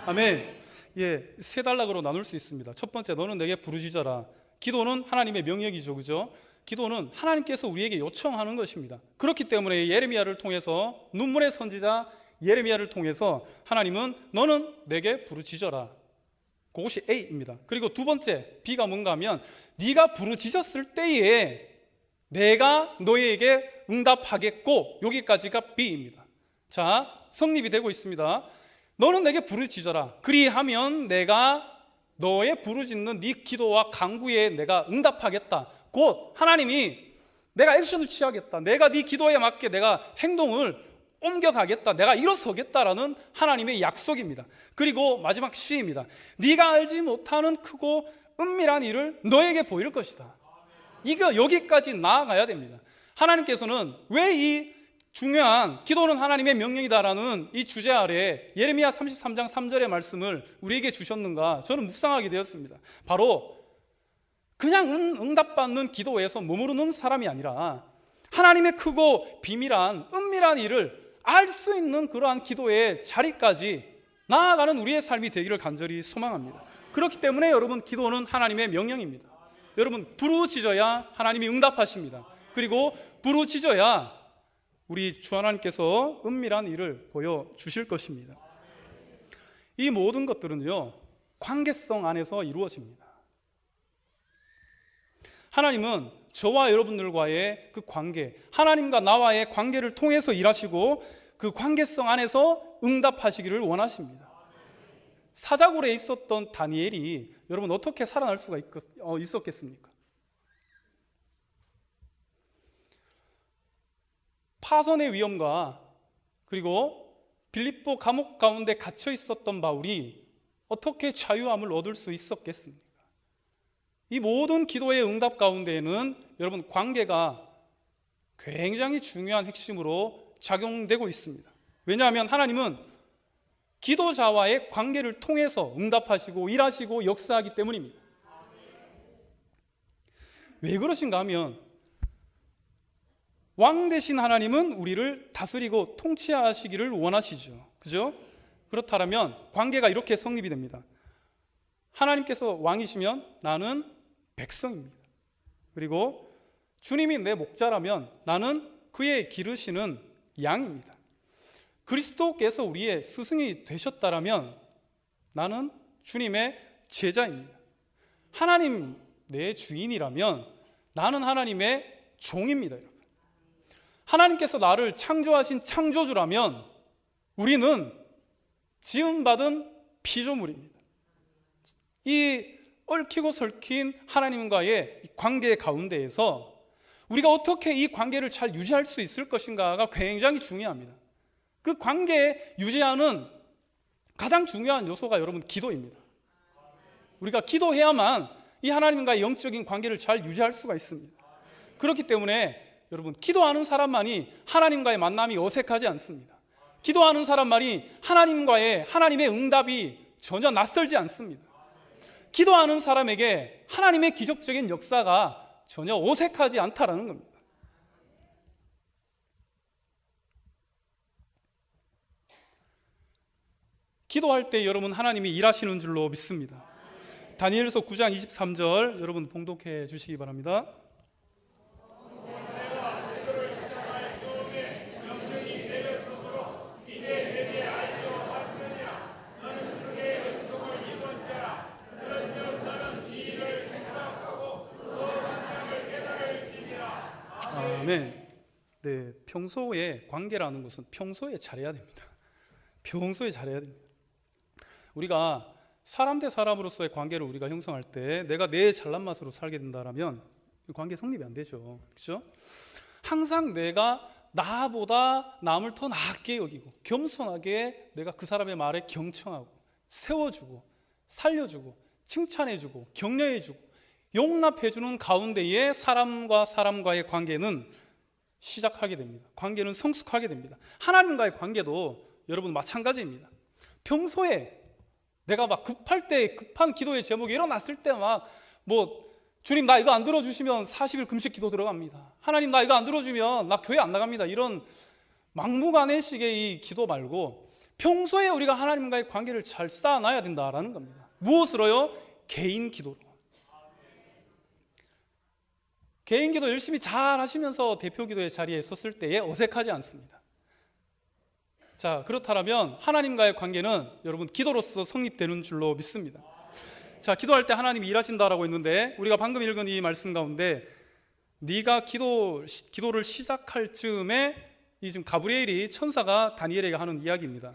아멘. 세 단락으로 나눌 수 있습니다. 첫 번째, 너는 내게 부르짖어라. 기도는 하나님의 명령이죠, 그죠? 기도는 하나님께서 우리에게 요청하는 것입니다. 그렇기 때문에 예레미야를 통해서, 눈물의 선지자 예레미야를 통해서 하나님은 너는 내게 부르짖어라. 그것이 A입니다. 그리고 두 번째, B가 뭔가 하면 네가 부르짖었을 때에 내가 너에게 응답하겠고, 여기까지가 B입니다. 자, 성립이 되고 있습니다. 너는 내게 부르짖어라. 그리하면 내가 너의 부르짖는 네 기도와 간구에 내가 응답하겠다. 곧 하나님이 내가 액션을 취하겠다. 내가 네 기도에 맞게 내가 행동을 옮겨가겠다, 내가 일어서겠다라는 하나님의 약속입니다. 그리고 마지막 시입니다. 네가 알지 못하는 크고 은밀한 일을 너에게 보일 것이다. 이거 여기까지 나아가야 됩니다. 하나님께서는 왜 이 중요한 기도는 하나님의 명령이다라는 이 주제 아래 예레미야 33장 3절의 말씀을 우리에게 주셨는가 저는 묵상하게 되었습니다. 바로 그냥 응답받는 기도에서 머무르는 사람이 아니라 하나님의 크고 비밀한 은밀한 일을 알 수 있는 그러한 기도의 자리까지 나아가는 우리의 삶이 되기를 간절히 소망합니다. 그렇기 때문에 여러분, 기도는 하나님의 명령입니다. 여러분, 부르짖어야 하나님이 응답하십니다. 그리고 부르짖어야 우리 주 하나님께서 은밀한 일을 보여주실 것입니다. 이 모든 것들은요, 관계성 안에서 이루어집니다. 하나님은 저와 여러분들과의 그 관계, 하나님과 나와의 관계를 통해서 일하시고 그 관계성 안에서 응답하시기를 원하십니다. 사자굴에 있었던 다니엘이 여러분 어떻게 살아날 수가 있었겠습니까? 파선의 위험과 그리고 빌립보 감옥 가운데 갇혀 있었던 바울이 어떻게 자유함을 얻을 수 있었겠습니까? 이 모든 기도의 응답 가운데에는 여러분, 관계가 굉장히 중요한 핵심으로 작용되고 있습니다. 왜냐하면 하나님은 기도자와의 관계를 통해서 응답하시고 일하시고 역사하기 때문입니다. 왜 그러신가 하면 왕 되신 하나님은 우리를 다스리고 통치하시기를 원하시죠. 그죠? 그렇다면 관계가 이렇게 성립이 됩니다. 하나님께서 왕이시면 나는 백성입니다. 그리고 주님이 내 목자라면 나는 그의 기르시는 양입니다. 그리스도께서 우리의 스승이 되셨다라면 나는 주님의 제자입니다. 하나님 내 주인이라면 나는 하나님의 종입니다. 하나님께서 나를 창조하신 창조주라면 우리는 지음받은 피조물입니다. 이 얽히고 설킨 하나님과의 관계 가운데에서 우리가 어떻게 이 관계를 잘 유지할 수 있을 것인가가 굉장히 중요합니다. 그 관계 유지하는 가장 중요한 요소가 여러분 기도입니다. 우리가 기도해야만 이 하나님과의 영적인 관계를 잘 유지할 수가 있습니다. 그렇기 때문에 여러분, 기도하는 사람만이 하나님과의 만남이 어색하지 않습니다. 기도하는 사람만이 하나님의 응답이 전혀 낯설지 않습니다. 기도하는 사람에게 하나님의 기적적인 역사가 전혀 어색하지 않다라는 겁니다. 기도할 때 여러분, 하나님이 일하시는 줄로 믿습니다. 다니엘서 9장 23절 여러분 봉독해 주시기 바랍니다. 아멘. 네, 평소에 관계라는 것은 평소에 잘해야 됩니다. 평소에 잘해야 됩니다. 우리가 사람 대 사람으로서의 관계를 우리가 형성할 때 내가 내 잘난 맛으로 살게 된다라면 관계 성립이 안 되죠. 그렇죠? 항상 내가 나보다 남을 더 낫게 여기고 겸손하게 내가 그 사람의 말에 경청하고 세워주고 살려주고 칭찬해주고 격려해주고 용납해주는 가운데에 사람과 사람과의 관계는 시작하게 됩니다. 관계는 성숙하게 됩니다. 하나님과의 관계도 여러분 마찬가지입니다. 평소에 내가 막 급할 때 급한 기도의 제목이 일어났을 때 막 주님 나 이거 안 들어주시면 40일 금식 기도 들어갑니다. 하나님 나 이거 안 들어주면 나 교회 안 나갑니다. 이런 막무가내식의 이 기도 말고 평소에 우리가 하나님과의 관계를 잘 쌓아놔야 된다라는 겁니다. 무엇으로요? 개인 기도로. 개인 기도 열심히 잘 하시면서 대표 기도의 자리에 섰을 때에 어색하지 않습니다. 자, 그렇다면 하나님과의 관계는 여러분 기도로서 성립되는 줄로 믿습니다. 자, 기도할 때 하나님이 일하신다라고 했는데 우리가 방금 읽은 이 말씀 가운데 네가 기도를 시작할 즈음에 이 지금 가브리엘이 천사가 다니엘에게 하는 이야기입니다.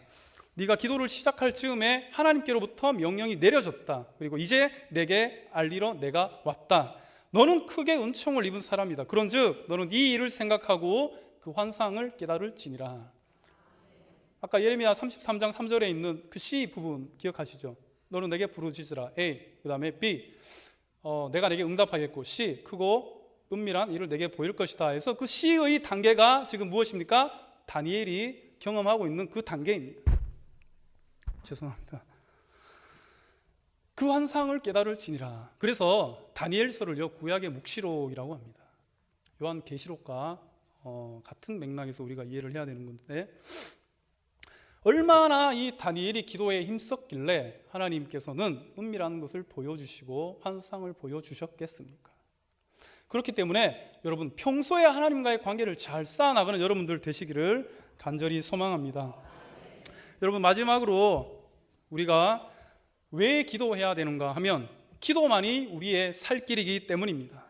네가 기도를 시작할 즈음에 하나님께로부터 명령이 내려졌다. 그리고 이제 내게 알리러 내가 왔다. 너는 크게 은총을 입은 사람이다. 그런즉 너는 이 일을 생각하고 그 환상을 깨달을지니라. 아까 예레미야 33장 3절에 있는 그 C 부분 기억하시죠? 너는 내게 부르짖으라. A. 그 다음에 B. 내가 내게 응답하겠고. C. 크고 은밀한 일을 내게 보일 것이다 해서 그 C의 단계가 지금 무엇입니까? 다니엘이 경험하고 있는 그 단계입니다. 죄송합니다. 그 환상을 깨달을지니라. 그래서 다니엘서를요 구약의 묵시록이라고 합니다. 요한계시록과 같은 맥락에서 우리가 이해를 해야 되는 건데, 얼마나 이 다니엘이 기도에 힘썼길래 하나님께서는 은밀한 것을 보여주시고 환상을 보여주셨겠습니까? 그렇기 때문에 여러분 평소에 하나님과의 관계를 잘 쌓아나가는 여러분들 되시기를 간절히 소망합니다. 여러분 마지막으로 우리가 왜 기도해야 되는가 하면 기도만이 우리의 살 길이기 때문입니다.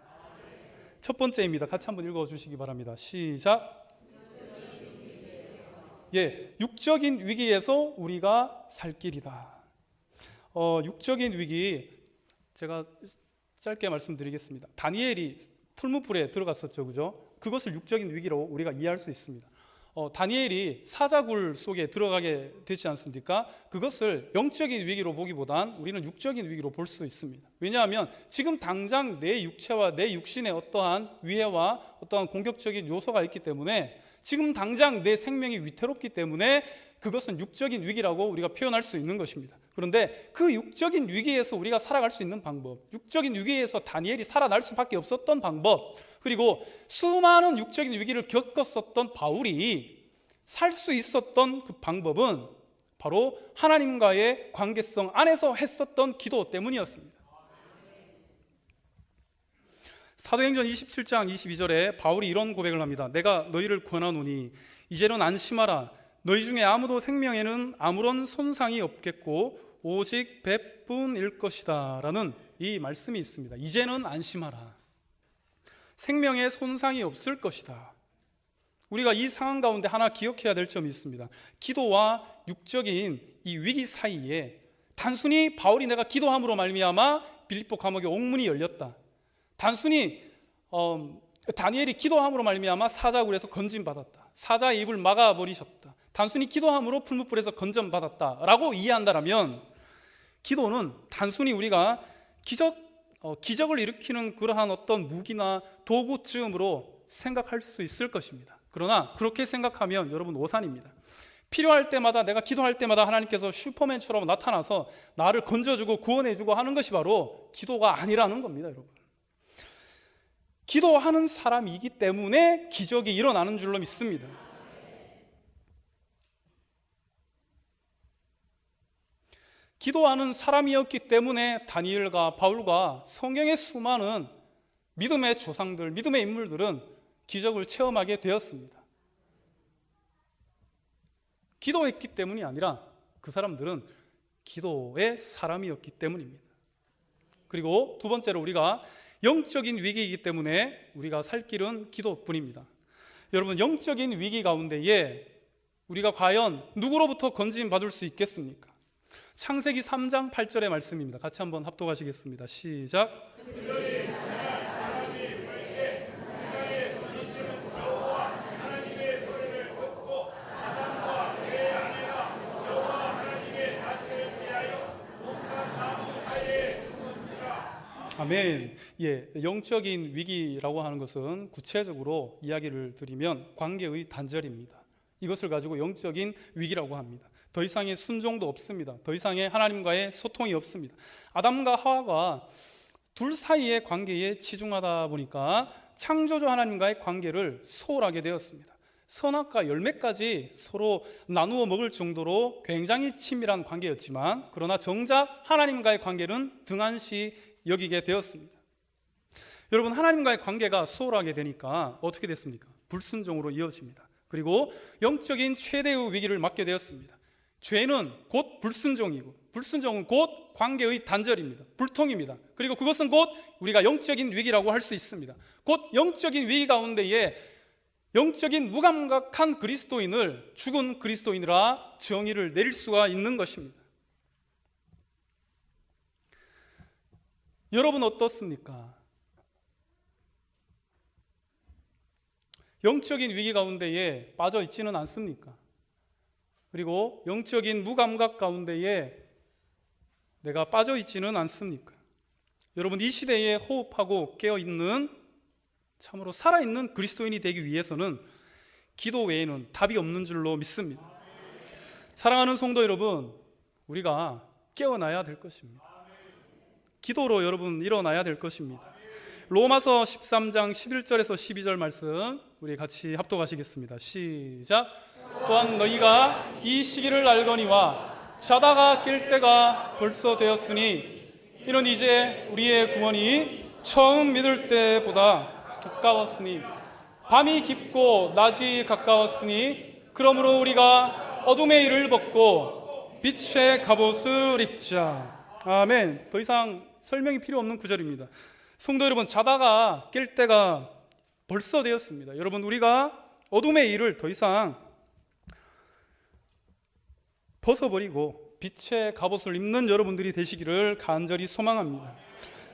첫 번째입니다. 같이 한번 읽어주시기 바랍니다. 시작. 육적인 위기에서 우리가 살 길이다. 육적인 위기 제가 짧게 말씀드리겠습니다. 다니엘이 풀무불에 들어갔었죠, 그죠? 그것을 육적인 위기로 우리가 이해할 수 있습니다. 다니엘이 사자굴 속에 들어가게 되지 않습니까? 그것을 영적인 위기로 보기보단 우리는 육적인 위기로 볼 수 있습니다. 왜냐하면 지금 당장 내 육체와 내 육신에 어떠한 위해와 어떠한 공격적인 요소가 있기 때문에, 지금 당장 내 생명이 위태롭기 때문에 그것은 육적인 위기라고 우리가 표현할 수 있는 것입니다. 그런데 그 육적인 위기에서 우리가 살아갈 수 있는 방법, 육적인 위기에서 다니엘이 살아날 수밖에 없었던 방법, 그리고 수많은 육적인 위기를 겪었었던 바울이 살 수 있었던 그 방법은 바로 하나님과의 관계성 안에서 했었던 기도 때문이었습니다. 사도행전 27장 22절에 바울이 이런 고백을 합니다. 내가 너희를 권하노니 이제는 안심하라. 너희 중에 아무도 생명에는 아무런 손상이 없겠고 오직 배뿐일 것이다 라는 이 말씀이 있습니다. 이제는 안심하라. 생명에 손상이 없을 것이다. 우리가 이 상황 가운데 하나 기억해야 될 점이 있습니다. 기도와 육적인 이 위기 사이에 단순히 바울이 내가 기도함으로 말미암아 빌립보 감옥의 옥문이 열렸다, 단순히 다니엘이 기도함으로 말미암아 사자굴에서 건짐받았다, 사자의 입을 막아버리셨다, 단순히 기도함으로 풀무불에서 건져받았다라고 이해한다면, 기도는 단순히 우리가 기적을 일으키는 그러한 어떤 무기나 도구쯤으로 생각할 수 있을 것입니다. 그러나 그렇게 생각하면 여러분 오산입니다. 필요할 때마다, 내가 기도할 때마다 하나님께서 슈퍼맨처럼 나타나서 나를 건져주고 구원해주고 하는 것이 바로 기도가 아니라는 겁니다. 여러분, 기도하는 사람이기 때문에 기적이 일어나는 줄로 믿습니다. 기도하는 사람이었기 때문에 다니엘과 바울과 성경의 수많은 믿음의 조상들, 믿음의 인물들은 기적을 체험하게 되었습니다. 기도했기 때문이 아니라 그 사람들은 기도의 사람이었기 때문입니다. 그리고 두 번째로 우리가 영적인 위기이기 때문에 우리가 살 길은 기도뿐입니다. 여러분, 영적인 위기 가운데에 우리가 과연 누구로부터 건짐 받을 수 있겠습니까? 창세기 3장 8절의 말씀입니다. 같이 한번 합독하시겠습니다. 시작. 아멘. 영적인 위기라고 하는 것은 구체적으로 이야기를 드리면 관계의 단절입니다. 이것을 가지고 영적인 위기라고 합니다. 더 이상의 순종도 없습니다. 더 이상의 하나님과의 소통이 없습니다. 아담과 하와가 둘 사이의 관계에 치중하다 보니까 창조주 하나님과의 관계를 소홀하게 되었습니다. 선악과 열매까지 서로 나누어 먹을 정도로 굉장히 친밀한 관계였지만, 그러나 정작 하나님과의 관계는 등한시 여기게 되었습니다. 여러분, 하나님과의 관계가 소홀하게 되니까 어떻게 됐습니까? 불순종으로 이어집니다. 그리고 영적인 최대의 위기를 맞게 되었습니다. 죄는 곧 불순종이고, 불순종은 곧 관계의 단절입니다. 불통입니다. 그리고 그것은 곧 우리가 영적인 위기라고 할 수 있습니다. 곧 영적인 위기 가운데에 영적인 무감각한 그리스도인을 죽은 그리스도인이라 정의를 내릴 수가 있는 것입니다. 여러분 어떻습니까? 영적인 위기 가운데에 빠져 있지는 않습니까? 그리고 영적인 무감각 가운데에 내가 빠져 있지는 않습니까? 여러분, 이 시대에 호흡하고 깨어있는, 참으로 살아있는 그리스도인이 되기 위해서는 기도 외에는 답이 없는 줄로 믿습니다. 사랑하는 성도 여러분, 우리가 깨어나야 될 것입니다. 기도로 여러분 일어나야 될 것입니다. 로마서 13장 11절에서 12절 말씀 우리 같이 합독하시겠습니다. 시작. 또한 너희가 이 시기를 알거니와 자다가 깰 때가 벌써 되었으니 이는 이제 우리의 구원이 처음 믿을 때보다 가까웠으니 밤이 깊고 낮이 가까웠으니 그러므로 우리가 어둠의 일을 벗고 빛의 갑옷을 입자. 아멘. 더 이상 설명이 필요 없는 구절입니다. 성도 여러분, 자다가 깰 때가 벌써 되었습니다. 여러분, 우리가 어둠의 일을 더 이상 벗어버리고 빛의 갑옷을 입는 여러분들이 되시기를 간절히 소망합니다.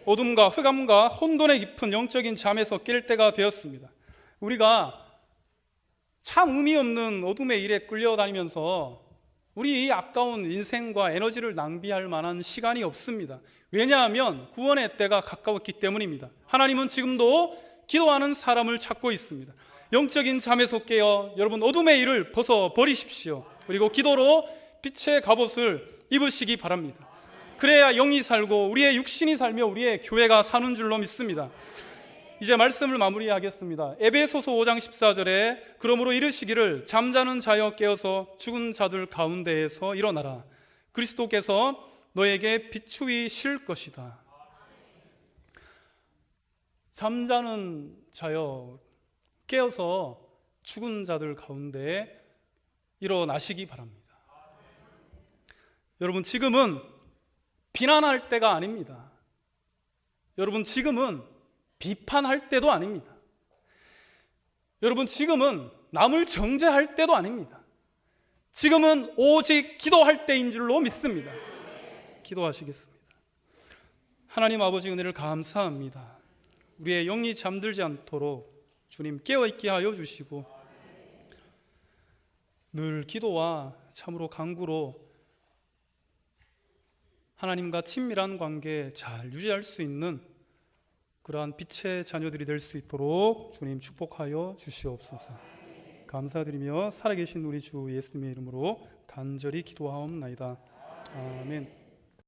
어둠과 흑암과 혼돈의 깊은 영적인 잠에서 깰 때가 되었습니다. 우리가 참 의미 없는 어둠의 일에 끌려다니면서 우리 이 아까운 인생과 에너지를 낭비할 만한 시간이 없습니다. 왜냐하면 구원의 때가 가까웠기 때문입니다. 하나님은 지금도 기도하는 사람을 찾고 있습니다. 영적인 잠에서 깨어 여러분 어둠의 일을 벗어버리십시오. 그리고 기도로 빛의 갑옷을 입으시기 바랍니다. 그래야 영이 살고 우리의 육신이 살며 우리의 교회가 사는 줄로 믿습니다. 이제 말씀을 마무리하겠습니다. 에베소서 5장 14절에 그러므로 이르시기를 잠자는 자여 깨어서 죽은 자들 가운데에서 일어나라. 그리스도께서 너에게 비추이실 것이다. 잠자는 자여 깨어서 죽은 자들 가운데 일어나시기 바랍니다. 여러분, 지금은 비난할 때가 아닙니다. 여러분, 지금은 비판할 때도 아닙니다. 여러분, 지금은 남을 정죄할 때도 아닙니다. 지금은 오직 기도할 때인 줄로 믿습니다. 기도하시겠습니다. 하나님 아버지, 은혜를 감사합니다. 우리의 영이 잠들지 않도록 주님 깨어있게 하여 주시고 늘 기도와 참으로 간구로 하나님과 친밀한 관계 잘 유지할 수 있는 그러한 빛의 자녀들이 될 수 있도록 주님 축복하여 주시옵소서. 감사드리며 살아계신 우리 주 예수님의 이름으로 간절히 기도하옵나이다. 아멘.